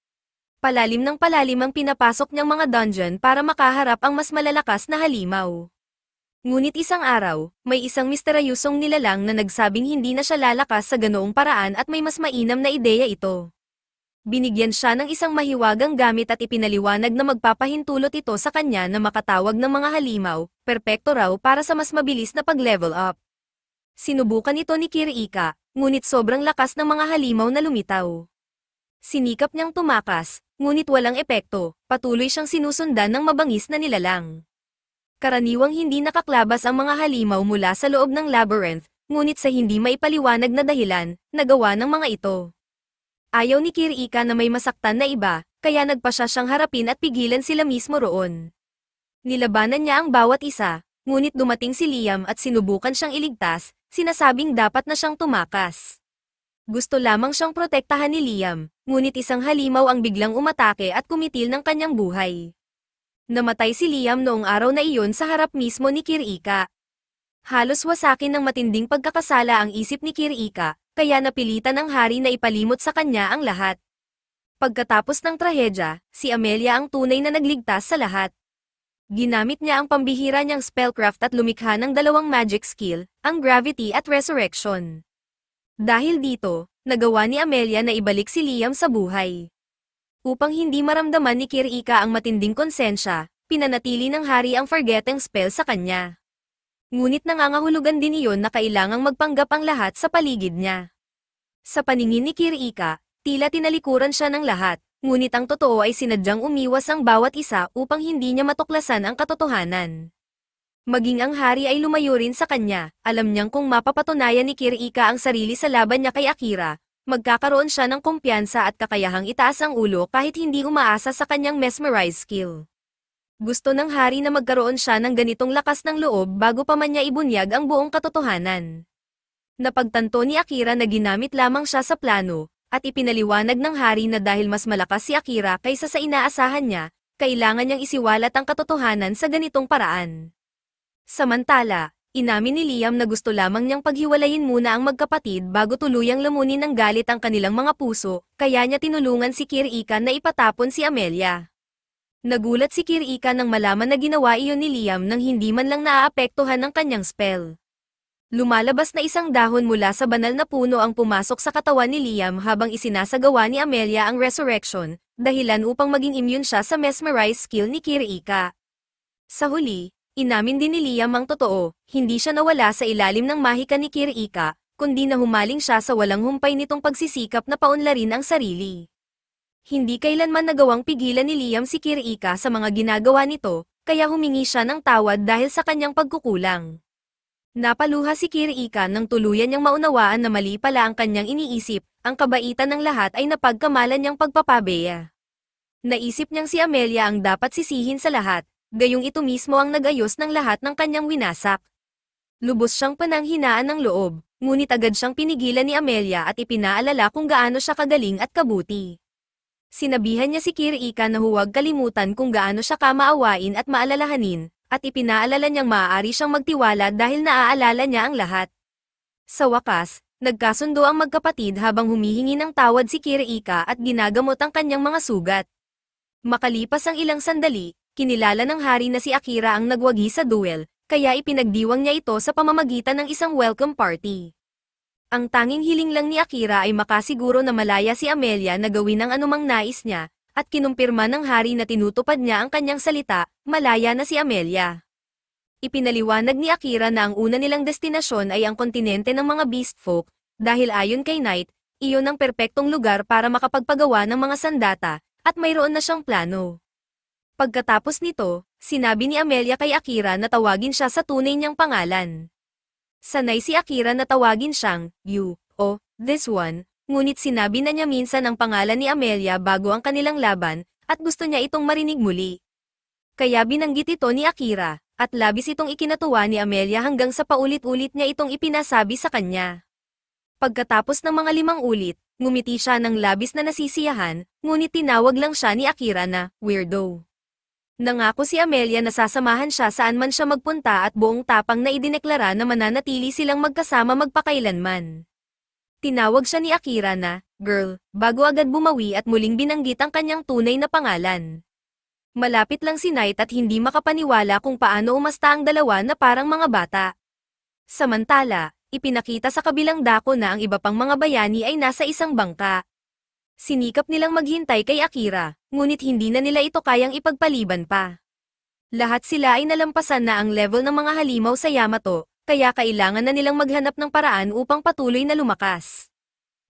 Palalim ng palalim ang pinapasok niyang mga dungeon para makaharap ang mas malalakas na halimaw. Ngunit isang araw, may isang misteryosong nilalang na nagsabing hindi na siya lalakas sa ganoong paraan at may mas mainam na ideya ito. Binigyan siya ng isang mahiwagang gamit at ipinaliwanag na magpapahintulot ito sa kanya na makatawag ng mga halimaw, perpekto raw para sa mas mabilis na pag-level up. Sinubukan ito ni Kirika, ngunit sobrang lakas ng mga halimaw na lumitaw. Sinikap niyang tumakas, ngunit walang epekto, patuloy siyang sinusundan ng mabangis na nilalang. Karaniwang hindi nakaklabas ang mga halimaw mula sa loob ng labyrinth, ngunit sa hindi maipaliwanag na dahilan, nagawa ng mga ito. Ayaw ni Kirika na may masaktan na iba, kaya nagpa siya siyang harapin at pigilan sila mismo roon. Nilabanan niya ang bawat isa, ngunit dumating si Liam at sinubukan siyang iligtas, sinasabing dapat na siyang tumakas. Gusto lamang siyang protektahan ni Liam, ngunit isang halimaw ang biglang umatake at kumitil ng kanyang buhay. Namatay si Liam noong araw na iyon sa harap mismo ni Kirika. Halos wasakin ng matinding pagkakasala ang isip ni Kirika, kaya napilitan ng hari na ipalimot sa kanya ang lahat. Pagkatapos ng trahedya, si Amelia ang tunay na nagligtas sa lahat. Ginamit niya ang pambihira niyang spellcraft at lumikha ng dalawang magic skill, ang Gravity at Resurrection. Dahil dito, nagawa ni Amelia na ibalik si Liam sa buhay. Upang hindi maramdaman ni Kirika ang matinding konsensya, pinanatili ng hari ang Forgetting spell sa kanya. Ngunit nangangahulugan din iyon na kailangang magpanggap ang lahat sa paligid niya. Sa paningin ni Kirika, tila tinalikuran siya ng lahat, ngunit ang totoo ay sinadyang umiwas ang bawat isa upang hindi niya matuklasan ang katotohanan. Maging ang hari ay lumayo rin sa kanya, alam niyang kung mapapatunayan ni Kirika ang sarili sa laban niya kay Akira, magkakaroon siya ng kumpiyansa at kakayahang itaas ang ulo kahit hindi umaasa sa kanyang mesmerize skill. Gusto ng hari na magkaroon siya ng ganitong lakas ng loob bago pa man niya ibunyag ang buong katotohanan. Napagtanto ni Akira na ginamit lamang siya sa plano, at ipinaliwanag ng hari na dahil mas malakas si Akira kaysa sa inaasahan niya, kailangan niyang isiwalat ang katotohanan sa ganitong paraan. Samantala, inamin ni Liam na gusto lamang niyang paghiwalayin muna ang magkapatid bago tuluyang lamunin ng galit ang kanilang mga puso, kaya niya tinulungan si Kirika na ipatapon si Amelia. Nagulat si Kirika nang malaman na ginawa iyon ni Liam nang hindi man lang naaapektuhan ng kanyang spell. Lumalabas na isang dahon mula sa banal na puno ang pumasok sa katawan ni Liam habang isinasagawa ni Amelia ang resurrection, dahilan upang maging immune siya sa mesmerize skill ni Kirika. Sa huli, inamin din ni Liam ang totoo, hindi siya nawala sa ilalim ng mahika ni Kirika, kundi nahumaling siya sa walang humpay nitong pagsisikap na paunlarin ang sarili. Hindi kailanman nagawang pigilan ni Liam si Kirika sa mga ginagawa nito, kaya humingi siya ng tawad dahil sa kanyang pagkukulang. Napaluha si Kirika nang tuluyan niyang maunawaan na mali pala ang kanyang iniisip, ang kabaitan ng lahat ay napagkamalan niyang pagpapabeya. Naisip niyang si Amelia ang dapat sisihin sa lahat, gayong ito mismo ang nag-ayos ng lahat ng kanyang winasak. Lubos siyang pananghinaan ng loob, ngunit agad siyang pinigilan ni Amelia at ipinaalala kung gaano siya kagaling at kabuti. Sinabihan niya si Kirika na huwag kalimutan kung gaano siya kamaawain at maalalahanin, at ipinaalala niyang maaari siyang magtiwala dahil naaalala niya ang lahat. Sa wakas, nagkasundo ang magkapatid habang humihingi ng tawad si Kirika at ginagamot ang kanyang mga sugat. Makalipas ang ilang sandali, kinilala ng hari na si Akira ang nagwagi sa duel, kaya ipinagdiwang niya ito sa pamamagitan ng isang welcome party. Ang tanging hiling lang ni Akira ay makasiguro na malaya si Amelia na gawin ang anumang nais niya, at kinumpirma ng hari na tinutupad niya ang kanyang salita, malaya na si Amelia. Ipinaliwanag ni Akira na ang una nilang destinasyon ay ang kontinente ng mga beast folk, dahil ayon kay Knight, iyon ang perpektong lugar para makapagpagawa ng mga sandata, at mayroon na siyang plano. Pagkatapos nito, sinabi ni Amelia kay Akira na tawagin siya sa tunay niyang pangalan. Sanay si Akira na tawagin siyang, you, o, this one, ngunit sinabi na niya minsan ang pangalan ni Amelia bago ang kanilang laban, at gusto niya itong marinig muli. Kaya binanggit ito ni Akira, at labis itong ikinatuwa ni Amelia hanggang sa paulit-ulit niya itong ipinasabi sa kanya. Pagkatapos ng mga 5 ulit, ngumiti siya ng labis na nasisiyahan, ngunit tinawag lang siya ni Akira na, weirdo. Nangako si Amelia na sasamahan siya saan man siya magpunta at buong tapang na idineklara na mananatili silang magkasama magpakailanman. Tinawag siya ni Akira na, girl, bago agad bumawi at muling binanggit ang kanyang tunay na pangalan. Malapit lang si Knight at hindi makapaniwala kung paano umasta ang dalawa na parang mga bata. Samantala, ipinakita sa kabilang dako na ang iba pang mga bayani ay nasa isang bangka. Sinikap nilang maghintay kay Akira, ngunit hindi na nila ito kayang ipagpaliban pa. Lahat sila ay nalampasan na ang level ng mga halimaw sa Yamato, kaya kailangan na nilang maghanap ng paraan upang patuloy na lumakas.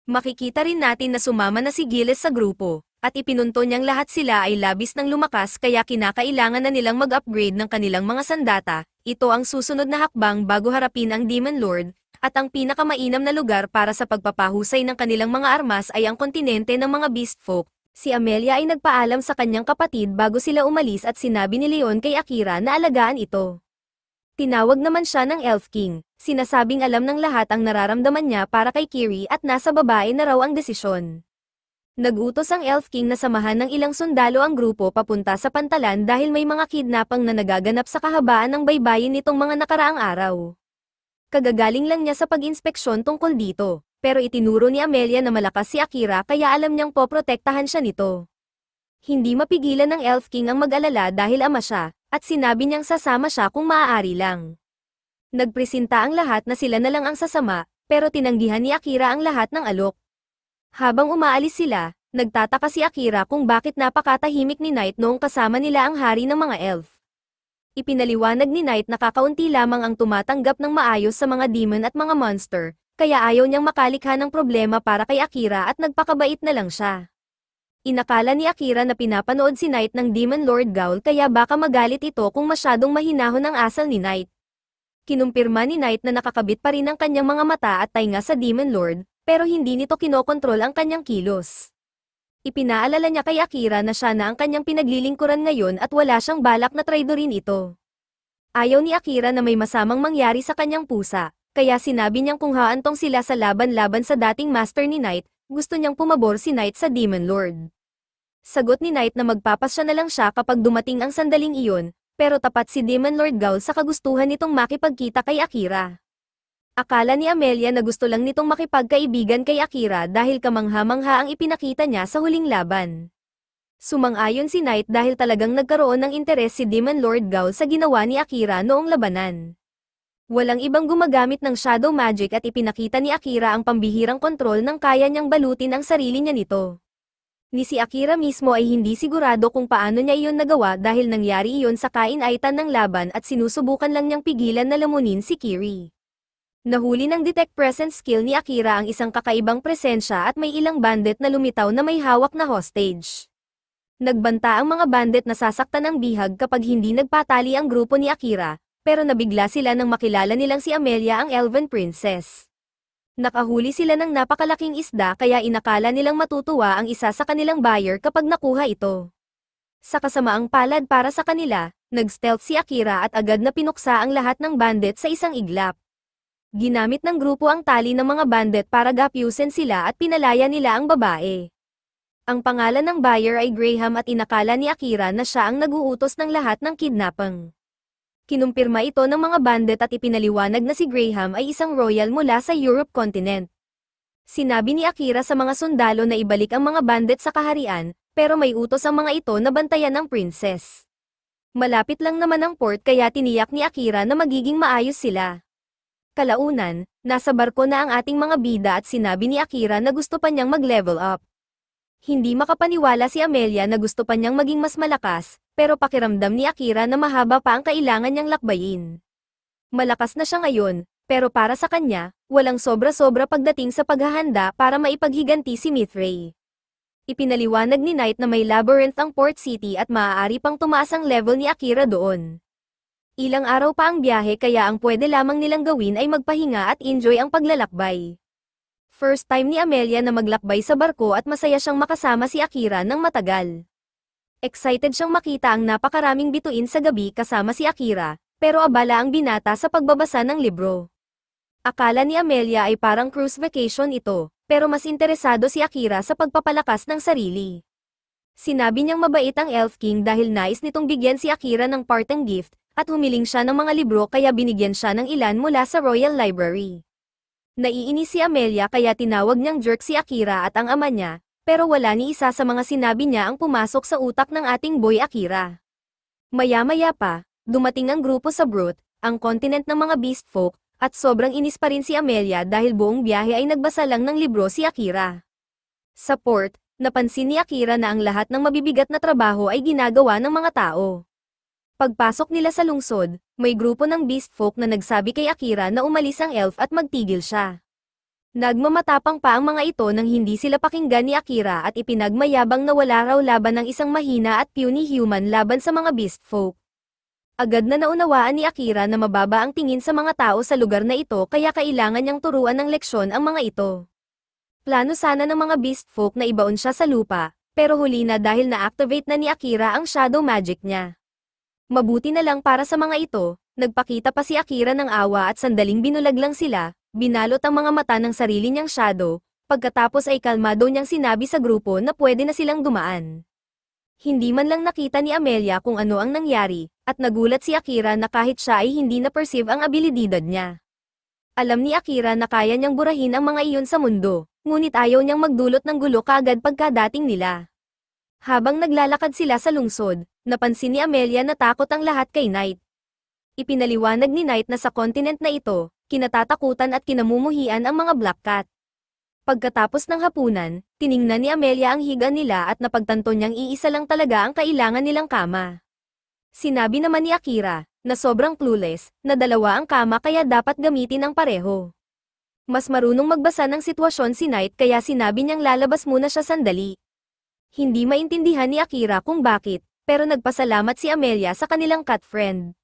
Makikita rin natin na sumama na si Gilles sa grupo, at ipinunto niyang lahat sila ay labis ng lumakas kaya kinakailangan na nilang mag-upgrade ng kanilang mga sandata. Ito ang susunod na hakbang bago harapin ang Demon Lord, at ang pinakamainam na lugar para sa pagpapahusay ng kanilang mga armas ay ang kontinente ng mga Beast Folk. Si Amelia ay nagpaalam sa kanyang kapatid bago sila umalis at sinabi ni Leon kay Akira na alagaan ito. Tinawag naman siya ng Elf King, sinasabing alam ng lahat ang nararamdaman niya para kay Kiri at nasa babae na raw ang desisyon. Nagutos ang Elf King na samahan ng ilang sundalo ang grupo papunta sa pantalan dahil may mga kidnapang na nagaganap sa kahabaan ng baybayin nitong mga nakaraang araw. Kagagaling lang niya sa pag-inspeksyon tungkol dito, pero itinuro ni Amelia na malakas si Akira kaya alam niyang poprotektahan siya nito. Hindi mapigilan ng Elf King ang mag-alala dahil ama siya, at sinabi niyang sasama siya kung maaari lang. Nagpresenta ang lahat na sila na lang ang sasama, pero tinanggihan ni Akira ang lahat ng alok. Habang umaalis sila, nagtataka si Akira kung bakit napakatahimik ni Knight noong kasama nila ang hari ng mga elf. Ipinaliwanag ni Knight na kakaunti lamang ang tumatanggap ng maayos sa mga demon at mga monster, kaya ayaw niyang makalikha ng problema para kay Akira at nagpakabait na lang siya. Inakala ni Akira na pinapanood si Knight ng Demon Lord Gaul kaya baka magalit ito kung masyadong mahinahon ang asal ni Knight. Kinumpirma ni Knight na nakakabit pa rin ang kanyang mga mata at tainga sa Demon Lord, pero hindi nito kinokontrol ang kanyang kilos. Ipinaalala niya kay Akira na siya na ang kanyang pinaglilingkuran ngayon at wala siyang balak na traidorin ito. Ayaw ni Akira na may masamang mangyari sa kanyang pusa, kaya sinabi niyang kung haantong sila sa laban-laban sa dating master ni Knight, gusto niyang pumabor si Knight sa Demon Lord. Sagot ni Knight na magpapasya na lang siya kapag dumating ang sandaling iyon, pero tapat si Demon Lord Gaul sa kagustuhan nitong makipagkita kay Akira. Akala ni Amelia na gusto lang nitong makipagkaibigan kay Akira dahil kamangha-mangha ang ipinakita niya sa huling laban. Sumang-ayon si Knight dahil talagang nagkaroon ng interes si Demon Lord Gaul sa ginawa ni Akira noong labanan. Walang ibang gumagamit ng shadow magic at ipinakita ni Akira ang pambihirang kontrol ng kaya niyang balutin ang sarili niya nito. Ni si Akira mismo ay hindi sigurado kung paano niya iyon nagawa dahil nangyari iyon sa kainaitan ng laban at sinusubukan lang niyang pigilan na lamunin si Kiri. Nahuli ng detect presence skill ni Akira ang isang kakaibang presensya at may ilang bandit na lumitaw na may hawak na hostage. Nagbanta ang mga bandit na sasaktan ng bihag kapag hindi nagpatali ang grupo ni Akira, pero nabigla sila nang makilala nilang si Amelia ang Elven Princess. Nakahuli sila ng napakalaking isda kaya inakala nilang matutuwa ang isa sa kanilang buyer kapag nakuha ito. Sa kasamaang palad para sa kanila, nag-stealth si Akira at agad na pinuksa ang lahat ng bandit sa isang iglap. Ginamit ng grupo ang tali ng mga bandit para gapyusin sila at pinalaya nila ang babae. Ang pangalan ng buyer ay Graham at inakala ni Akira na siya ang nag-uutos ng lahat ng kidnapping. Kinumpirma ito ng mga bandit at ipinaliwanag na si Graham ay isang royal mula sa Europe continent. Sinabi ni Akira sa mga sundalo na ibalik ang mga bandit sa kaharian, pero may utos ang mga ito na bantayan ang princess. Malapit lang naman ang port kaya tiniyak ni Akira na magiging maayos sila. Kalaunan, nasa barko na ang ating mga bida at sinabi ni Akira na gusto pa niyang mag-level up. Hindi makapaniwala si Amelia na gusto pa niyang maging mas malakas, pero pakiramdam ni Akira na mahaba pa ang kailangan niyang lakbayin. Malakas na siya ngayon, pero para sa kanya, walang sobra-sobra pagdating sa paghahanda para maipaghiganti si Mithray. Ipinaliwanag ni Knight na may labyrinth ang Port City at maaari pang tumaas ang level ni Akira doon. Ilang araw pa ang biyahe kaya ang pwede lamang nilang gawin ay magpahinga at enjoy ang paglalakbay. First time ni Amelia na maglakbay sa barko at masaya siyang makasama si Akira ng matagal. Excited siyang makita ang napakaraming bituin sa gabi kasama si Akira, pero abala ang binata sa pagbabasa ng libro. Akala ni Amelia ay parang cruise vacation ito, pero mas interesado si Akira sa pagpapalakas ng sarili. Sinabi niyang mabait ang Elf King dahil nais nitong bigyan si Akira ng parting gift, at humiling siya ng mga libro kaya binigyan siya ng ilan mula sa Royal Library. Naiinis si Amelia kaya tinawag niyang jerk si Akira at ang ama niya, pero wala ni isa sa mga sinabi niya ang pumasok sa utak ng ating boy Akira. Maya-maya pa, dumating ang grupo sa Brute, ang continent ng mga beast folk, at sobrang inis pa rin si Amelia dahil buong biyahe ay nagbasa lang ng libro si Akira. Sa port, Napansin ni Akira na ang lahat ng mabibigat na trabaho ay ginagawa ng mga tao. Pagpasok nila sa lungsod, may grupo ng beast folk na nagsabi kay Akira na umalis ang elf at magtigil siya. Nagmamatapang pa ang mga ito nang hindi sila pakinggan ni Akira at ipinagmayabang na wala raw laban ng isang mahina at puny human laban sa mga beast folk. Agad na naunawaan ni Akira na mababa ang tingin sa mga tao sa lugar na ito kaya kailangan niyang turuan ng leksyon ang mga ito. Plano sana ng mga beast folk na ibaon siya sa lupa, pero huli na dahil na-activate na ni Akira ang shadow magic niya. Mabuti na lang para sa mga ito, nagpakita pa si Akira ng awa at sandaling binulag lang sila, binalot ang mga mata ng sarili niyang shadow, pagkatapos ay kalmado niyang sinabi sa grupo na pwede na silang dumaan. Hindi man lang nakita ni Amelia kung ano ang nangyari, at nagulat si Akira na kahit siya ay hindi na-perceive ang abilidad niya. Alam ni Akira na kaya niyang burahin ang mga iyon sa mundo, ngunit ayaw niyang magdulot ng gulo kaagad pagkadating nila. Habang naglalakad sila sa lungsod, napansin ni Amelia na takot ang lahat kay Knight. Ipinaliwanag ni Knight na sa kontinent na ito, kinatatakutan at kinamumuhian ang mga Black Cat. Pagkatapos ng hapunan, tiningnan ni Amelia ang higa nila at napagtanto niyang iisa lang talaga ang kailangan nilang kama. Sinabi naman ni Akira, na sobrang clueless, na dalawa ang kama kaya dapat gamitin ang pareho. Mas marunong magbasa ng sitwasyon si Knight kaya sinabi niyang lalabas muna siya sandali. Hindi maintindihan ni Akira kung bakit, pero nagpasalamat si Amelia sa kanilang cat friend.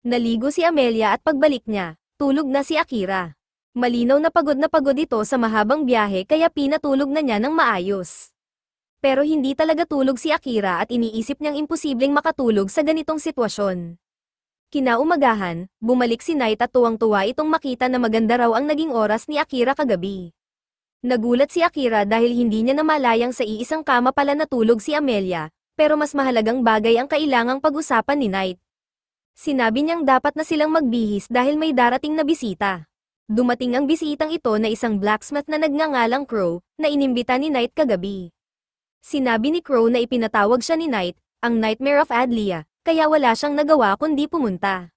Naligo si Amelia at pagbalik niya, tulog na si Akira. Malinaw na pagod ito sa mahabang biyahe kaya pinatulog na niya ng maayos. Pero hindi talaga tulog si Akira at iniisip niyang imposibleng makatulog sa ganitong sitwasyon. Kinaumagahan, bumalik si Knight at tuwang-tuwa itong makita na maganda raw ang naging oras ni Akira kagabi. Nagulat si Akira dahil hindi niya namalayang sa iisang kama pala natulog si Amelia, pero mas mahalagang bagay ang kailangang pag-usapan ni Knight. Sinabi niyang dapat na silang magbihis dahil may darating na bisita. Dumating ang bisitang ito na isang blacksmith na nagngangalang Crow, na inimbita ni Knight kagabi. Sinabi ni Crow na ipinatawag siya ni Knight, ang Nightmare of Adlia, kaya wala siyang nagawa kundi pumunta.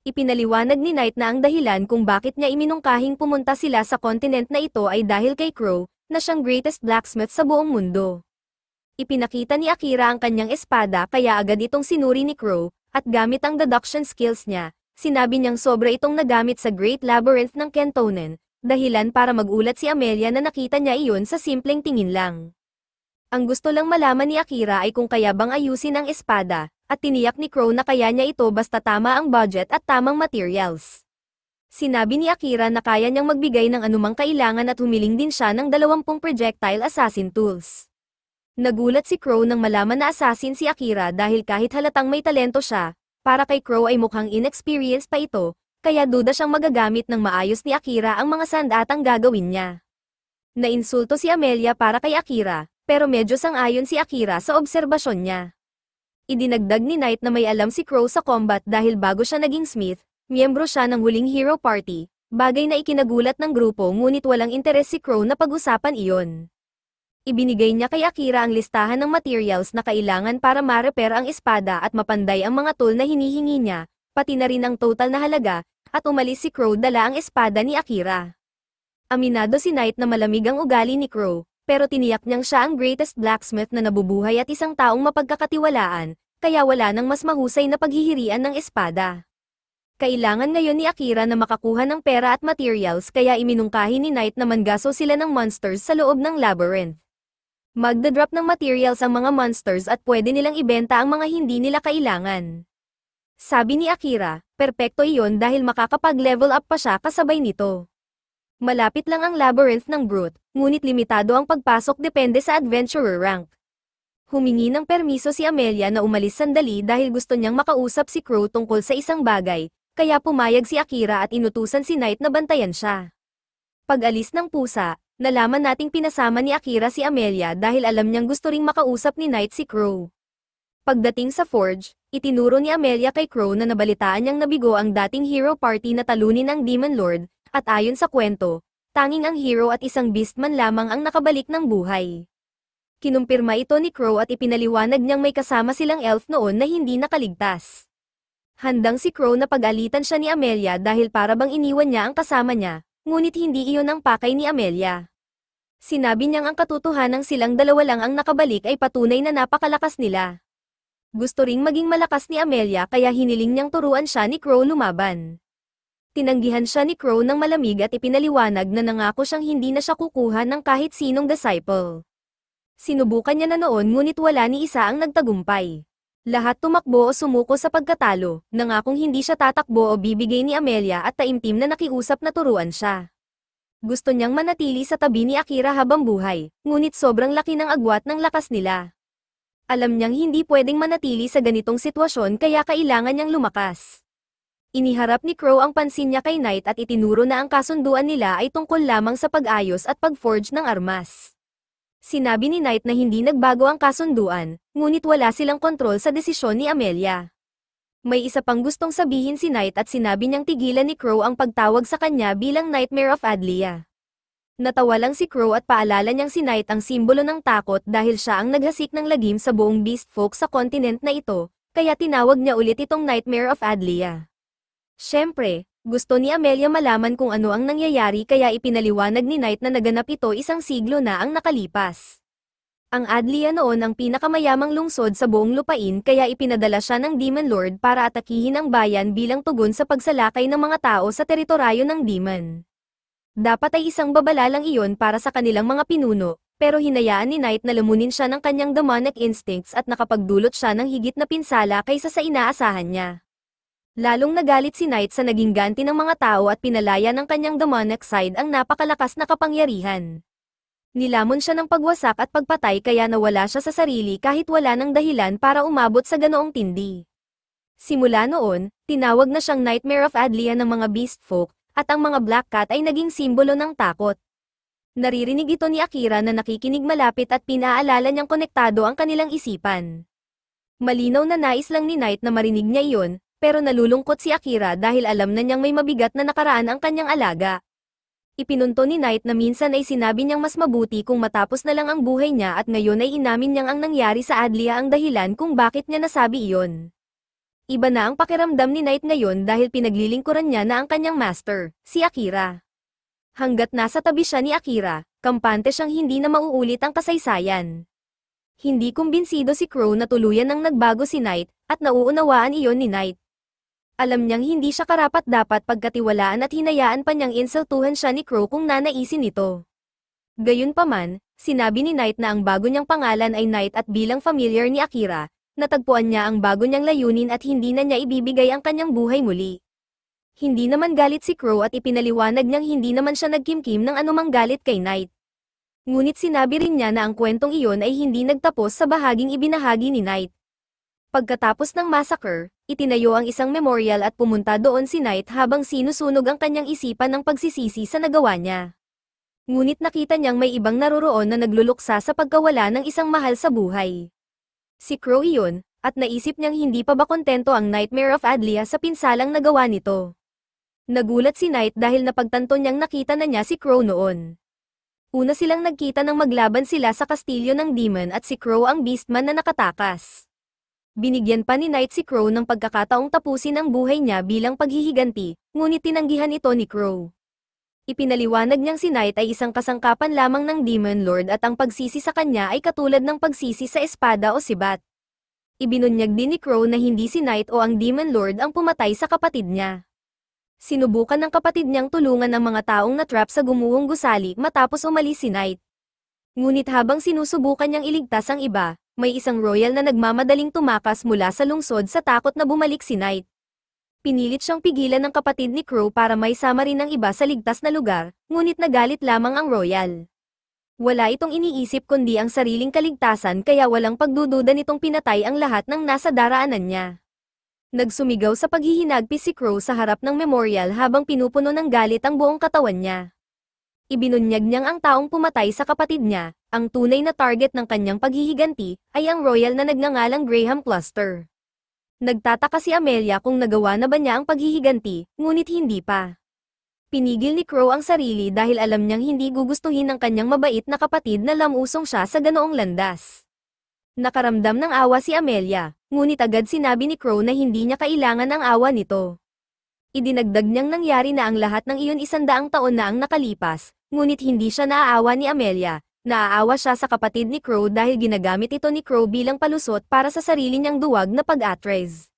Ipinaliwanag ni Knight na ang dahilan kung bakit niya iminungkahing pumunta sila sa kontinent na ito ay dahil kay Crow, na siyang greatest blacksmith sa buong mundo. Ipinakita ni Akira ang kanyang espada kaya agad itong sinuri ni Crow, at gamit ang deduction skills niya, sinabi niyang sobra itong nagamit sa Great Labyrinth ng Kentonen, dahilan para magulat si Amelia na nakita niya iyon sa simpleng tingin lang. Ang gusto lang malaman ni Akira ay kung kaya bang ayusin ang espada, at tiniyak ni Crow na kaya niya ito basta tama ang budget at tamang materials. Sinabi ni Akira na kaya niyang magbigay ng anumang kailangan at humiling din siya ng 20 projectile assassin tools. Nagulat si Crow nang malaman na assassin si Akira dahil kahit halatang may talento siya, para kay Crow ay mukhang inexperienced pa ito, kaya duda siyang magagamit ng maayos ni Akira ang mga sandatang gagawin niya. Nainsulto si Amelia para kay Akira, pero medyo sang-ayon si Akira sa obserbasyon niya. Idinagdag ni Knight na may alam si Crow sa combat dahil bago siya naging smith, miyembro siya ng huling hero party, bagay na ikinagulat ng grupo ngunit walang interes si Crow na pag-usapan iyon. Ibinigay niya kay Akira ang listahan ng materials na kailangan para ma-repair ang espada at mapanday ang mga tool na hinihingi niya, pati na rin ang total na halaga, at umalis si Crow dala ang espada ni Akira. Aminado si Knight na malamig ang ugali ni Crow, pero tiniyak niyang siya ang greatest blacksmith na nabubuhay at isang taong mapagkakatiwalaan, kaya wala nang mas mahusay na paghihirian ng espada. Kailangan ngayon ni Akira na makakuha ng pera at materials kaya iminungkahi ni Knight na manggaso sila ng monsters sa loob ng labyrinth. Magdadrop ng materials ang mga monsters at pwede nilang ibenta ang mga hindi nila kailangan. Sabi ni Akira, perpekto iyon dahil makakapag-level up pa siya kasabay nito. Malapit lang ang labyrinth ng Brute, ngunit limitado ang pagpasok depende sa adventurer rank. Humingi ng permiso si Amelia na umalis sandali dahil gusto niyang makausap si Crow tungkol sa isang bagay, kaya pumayag si Akira at inutusan si Knight na bantayan siya. Pag-alis ng pusa, nalaman nating pinasama ni Akira si Amelia dahil alam niyang gusto ring makausap ni Knight si Crow. Pagdating sa forge, itinuro ni Amelia kay Crow na nabalitaan niyang nabigo ang dating hero party na talunin ang Demon Lord, at ayon sa kwento, tanging ang hero at isang beastman lamang ang nakabalik ng buhay. Kinumpirma ito ni Crow at ipinaliwanag niyang may kasama silang elf noon na hindi nakaligtas. Handang si Crow na pag-alitan siya ni Amelia dahil para bang iniwan niya ang kasama niya, ngunit hindi iyon ang pakay ni Amelia. Sinabi niyang ang katotohanang silang dalawa lang ang nakabalik ay patunay na napakalakas nila. Gusto ring maging malakas ni Amelia kaya hiniling niyang turuan siya ni Crow lumaban. Tinanggihan siya ni Crow ng malamig at ipinaliwanag na nangako siyang hindi na siya kukuha ng kahit sinong disciple. Sinubukan niya na noon ngunit wala ni isa ang nagtagumpay. Lahat tumakbo o sumuko sa pagkatalo, nangakong hindi siya tatakbo o bibigay ni Amelia at taimtim na nakiusap na turuan siya. Gusto niyang manatili sa tabi ni Akira habang buhay, ngunit sobrang laki ng agwat ng lakas nila. Alam niyang hindi pwedeng manatili sa ganitong sitwasyon kaya kailangan niyang lumakas. Iniharap ni Crow ang pansin niya kay Knight at itinuro na ang kasunduan nila ay tungkol lamang sa pag-ayos at pag-forge ng armas. Sinabi ni Knight na hindi nagbago ang kasunduan, ngunit wala silang kontrol sa desisyon ni Amelia. May isa pang gustong sabihin si Knight at sinabi niyang tigilan ni Crow ang pagtawag sa kanya bilang Nightmare of Adlia. Natawa lang si Crow at paalala niyang si Knight ang simbolo ng takot dahil siya ang naghasik ng lagim sa buong beast folk sa kontinent na ito, kaya tinawag niya ulit itong Nightmare of Adlia. Siyempre, gusto ni Amelia malaman kung ano ang nangyayari kaya ipinaliwanag ni Knight na naganap ito isang siglo na ang nakalipas. Ang Adlia noon ang pinakamayamang lungsod sa buong lupain kaya ipinadala siya ng Demon Lord para atakihin ang bayan bilang tugon sa pagsalakay ng mga tao sa teritoryo ng Demon. Dapat ay isang babala lang iyon para sa kanilang mga pinuno, pero hinayaan ni Knight na lamunin siya ng kanyang demonic instincts at nakapagdulot siya ng higit na pinsala kaysa sa inaasahan niya. Lalong nagalit si Knight sa naging ganti ng mga tao at pinalaya ng kanyang demonic side ang napakalakas na kapangyarihan. Nilamon siya ng pagwasak at pagpatay kaya nawala siya sa sarili kahit wala ng dahilan para umabot sa ganoong tindi. Simula noon, tinawag na siyang Nightmare of Adlia ng mga beast folk, at ang mga Black Cat ay naging simbolo ng takot. Naririnig ito ni Akira na nakikinig malapit at pinaalala niyang konektado ang kanilang isipan. Malinaw na nais lang ni Knight na marinig niya iyon, pero nalulungkot si Akira dahil alam na niyang may mabigat na nakaraan ang kanyang alaga. Ipinunto ni Knight na minsan ay sinabi niyang mas mabuti kung matapos na lang ang buhay niya at ngayon ay inamin niyang ang nangyari sa Adlia ang dahilan kung bakit niya nasabi iyon. Iba na ang pakiramdam ni Knight ngayon dahil pinaglilingkuran niya na ang kanyang master, si Akira. Hanggat nasa tabi siya ni Akira, kampante siyang hindi na mauulit ang kasaysayan. Hindi kumbinsido si Crow na tuluyan nang nagbago si Knight, at nauunawaan iyon ni Knight. Alam niyang hindi siya karapat-dapat pagkatiwalaan at hinayaan pa niyang insultuhan siya ni Crow kung nanaisin nito. Gayunpaman, sinabi ni Knight na ang bago niyang pangalan ay Knight at bilang familiar ni Akira, natagpuan niya ang bago niyang layunin at hindi na niya ibibigay ang kanyang buhay muli. Hindi naman galit si Crow at ipinaliwanag niyang hindi naman siya nagkimkim ng anumang galit kay Knight. Ngunit sinabi rin niya na ang kwentong iyon ay hindi nagtapos sa bahaging ibinahagi ni Knight. Pagkatapos ng massacre, itinayo ang isang memorial at pumunta doon si Knight habang sinusunog ang kanyang isipan ng pagsisisi sa nagawa niya. Ngunit nakita niyang may ibang naroroon na nagluluksa sa pagkawala ng isang mahal sa buhay. Si Crow iyon, at naisip niyang hindi pa ba kontento ang Nightmare of Adlia sa pinsalang nagawa nito. Nagulat si Knight dahil napagtanto niyang nakita na niya si Crow noon. Una silang nagkita nang maglaban sila sa kastilyo ng Demon at si Crow ang beastman na nakatakas. Binigyan pa ni Knight si Crow ng pagkakataong tapusin ang buhay niya bilang paghihiganti, ngunit tinanggihan ito ni Crow. Ipinaliwanag niyang si Knight ay isang kasangkapan lamang ng Demon Lord at ang pagsisi sa kanya ay katulad ng pagsisi sa espada o sibat. Ibinunyag din ni Crow na hindi si Knight o ang Demon Lord ang pumatay sa kapatid niya. Sinubukan ng kapatid niyang tulungan ang mga taong natrap sa gumuhong gusali matapos umalis si Knight. Ngunit habang sinusubukan niyang iligtas ang iba, may isang royal na nagmamadaling tumakas mula sa lungsod sa takot na bumalik si Knight. Pinilit siyang pigilan ng kapatid ni Crow para may sama rin ng iba sa ligtas na lugar, ngunit nagalit lamang ang royal. Wala itong iniisip kundi ang sariling kaligtasan kaya walang pagdududa nitong pinatay ang lahat ng nasa daraanan niya. Nagsumigaw sa paghihinagpis si Crow sa harap ng memorial habang pinupuno ng galit ang buong katawan niya. Ibinunyag niyang ang taong pumatay sa kapatid niya, ang tunay na target ng kanyang paghihiganti, ay ang royal na nagngangalang Graham Cluster. Nagtataka si Amelia kung nagawa na ba niya ang paghihiganti, ngunit hindi pa. Pinigil ni Crow ang sarili dahil alam niyang hindi gugustuhin ng kanyang mabait na kapatid na lamusong siya sa ganoong landas. Nakaramdam ng awa si Amelia, ngunit agad sinabi ni Crow na hindi niya kailangan ang awa nito. Idinagdag niyang nangyari na ang lahat ng iyon 100 taon na ang nakalipas, ngunit hindi siya naaawa ni Amelia. Naaawa siya sa kapatid ni Crow dahil ginagamit ito ni Crow bilang palusot para sa sarili niyang duwag na pag-atres.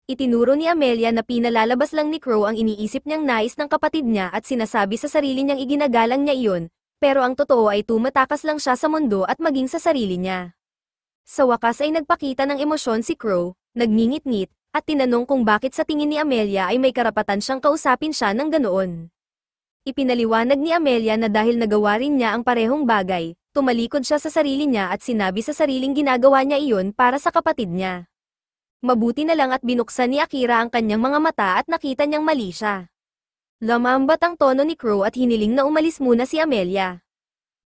Itinuro ni Amelia na pinalalabas lang ni Crow ang iniisip niyang nais ng kapatid niya at sinasabi sa sarili niyang iginagalang niya iyon, pero ang totoo ay tumatakas lang siya sa mundo at maging sa sarili niya. Sa wakas ay nagpakita ng emosyon si Crow, nagngingit-ngit, at tinanong kung bakit sa tingin ni Amelia ay may karapatan siyang kausapin siya ng ganoon. Ipinaliwanag ni Amelia na dahil nagawa rin niya ang parehong bagay, tumalikod siya sa sarili niya at sinabi sa sariling ginagawa niya iyon para sa kapatid niya. Mabuti na lang at binuksan ni Akira ang kanyang mga mata at nakita niyang mali siya. Lumambat ang tono ni Crow at hiniling na umalis muna si Amelia.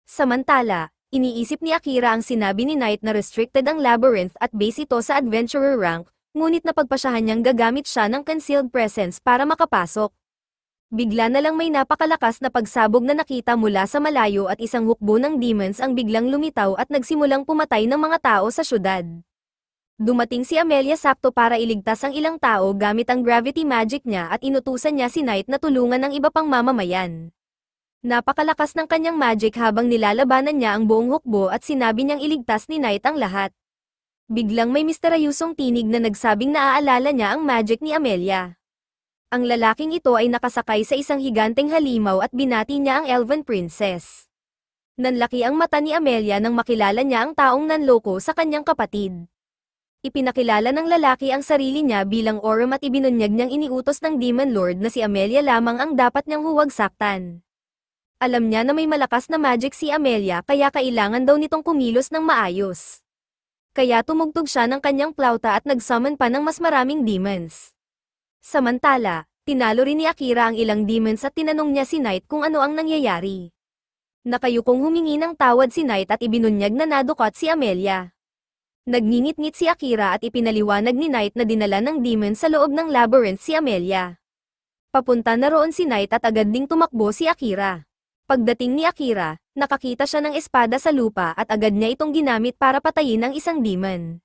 Samantala, iniisip ni Akira ang sinabi ni Knight na restricted ang labyrinth at base ito sa adventurer rank, ngunit napagpasyahan niyang gagamit siya ng concealed presence para makapasok. Bigla na lang may napakalakas na pagsabog na nakita mula sa malayo at isang hukbo ng demons ang biglang lumitaw at nagsimulang pumatay ng mga tao sa syudad. Dumating si Amelia sakto para iligtas ang ilang tao gamit ang gravity magic niya at inutusan niya si Knight na tulungan ang iba pang mamamayan. Napakalakas ng kanyang magic habang nilalabanan niya ang buong hukbo at sinabi niyang iligtas ni Knight ang lahat. Biglang may misteryosong tinig na nagsabing naaalala niya ang magic ni Amelia. Ang lalaking ito ay nakasakay sa isang higanteng halimaw at binati niya ang Elven Princess. Nanlaki ang mata ni Amelia nang makilala niya ang taong nanloko sa kanyang kapatid. Ipinakilala ng lalaki ang sarili niya bilang Orum at ibinunyag niyang iniutos ng Demon Lord na si Amelia lamang ang dapat niyang huwagsaktan. Alam niya na may malakas na magic si Amelia kaya kailangan daw nitong kumilos ng maayos. Kaya tumugtog siya ng kanyang plauta at nag-summon pa ng mas maraming demons. Samantala, tinalo rin ni Akira ang ilang demons at tinanong niya si Knight kung ano ang nangyayari. Nakayukong humingi ng tawad si Knight at ibinunyag na nadukot si Amelia. Nagngingit-ngit si Akira at ipinaliwanag ni Knight na dinala ng demon sa loob ng labyrinth si Amelia. Papunta na roon si Knight at agad ding tumakbo si Akira. Pagdating ni Akira, nakakita siya ng espada sa lupa at agad niya itong ginamit para patayin ang isang demon.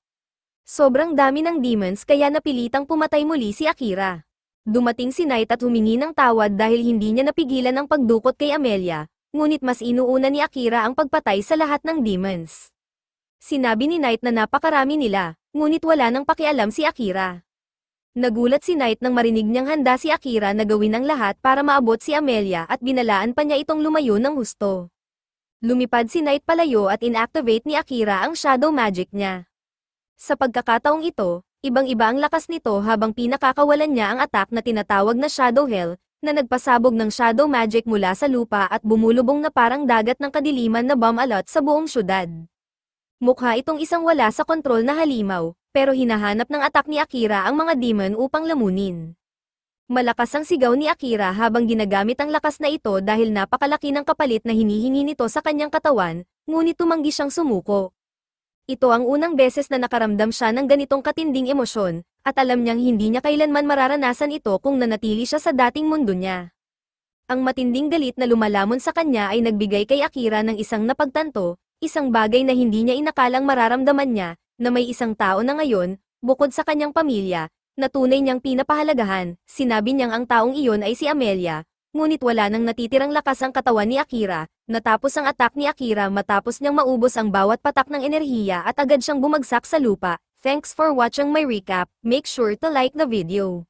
Sobrang dami ng demons kaya napilitang pumatay muli si Akira. Dumating si Knight at humingi ng tawad dahil hindi niya napigilan ang pagdukot kay Amelia, ngunit mas inuuna ni Akira ang pagpatay sa lahat ng demons. Sinabi ni Knight na napakarami nila, ngunit wala nang pakialam si Akira. Nagulat si Knight nang marinig niyang handa si Akira na gawin ang lahat para maabot si Amelia at binalaan pa niya itong lumayo ng husto. Lumipad si Knight palayo at inactivate ni Akira ang shadow magic niya. Sa pagkakataong ito, ibang-iba ang lakas nito habang pinakakawalan niya ang attack na tinatawag na Shadow Hell, na nagpasabog ng shadow magic mula sa lupa at bumulubong na parang dagat ng kadiliman na bomb alot sa buong syudad. Mukha itong isang wala sa kontrol na halimaw, pero hinahanap ng attack ni Akira ang mga demon upang lamunin. Malakas ang sigaw ni Akira habang ginagamit ang lakas na ito dahil napakalaki ng kapalit na hinihingi nito sa kanyang katawan, ngunit tumanggi siyang sumuko. Ito ang unang beses na nakaramdam siya ng ganitong katinding emosyon, at alam niyang hindi niya kailanman mararanasan ito kung nanatili siya sa dating mundo niya. Ang matinding galit na lumalamon sa kanya ay nagbigay kay Akira ng isang napagtanto, isang bagay na hindi niya inakalang mararamdaman niya, na may isang tao na ngayon, bukod sa kanyang pamilya, na tunay niyang pinapahalagahan. Sinabi niyang ang taong iyon ay si Amelia, ngunit wala nang natitirang lakas ang katawan ni Akira. Natapos ang attack ni Akira matapos niyang maubos ang bawat patak ng enerhiya at agad siyang bumagsak sa lupa. Thanks for watching my recap. Make sure to like the video.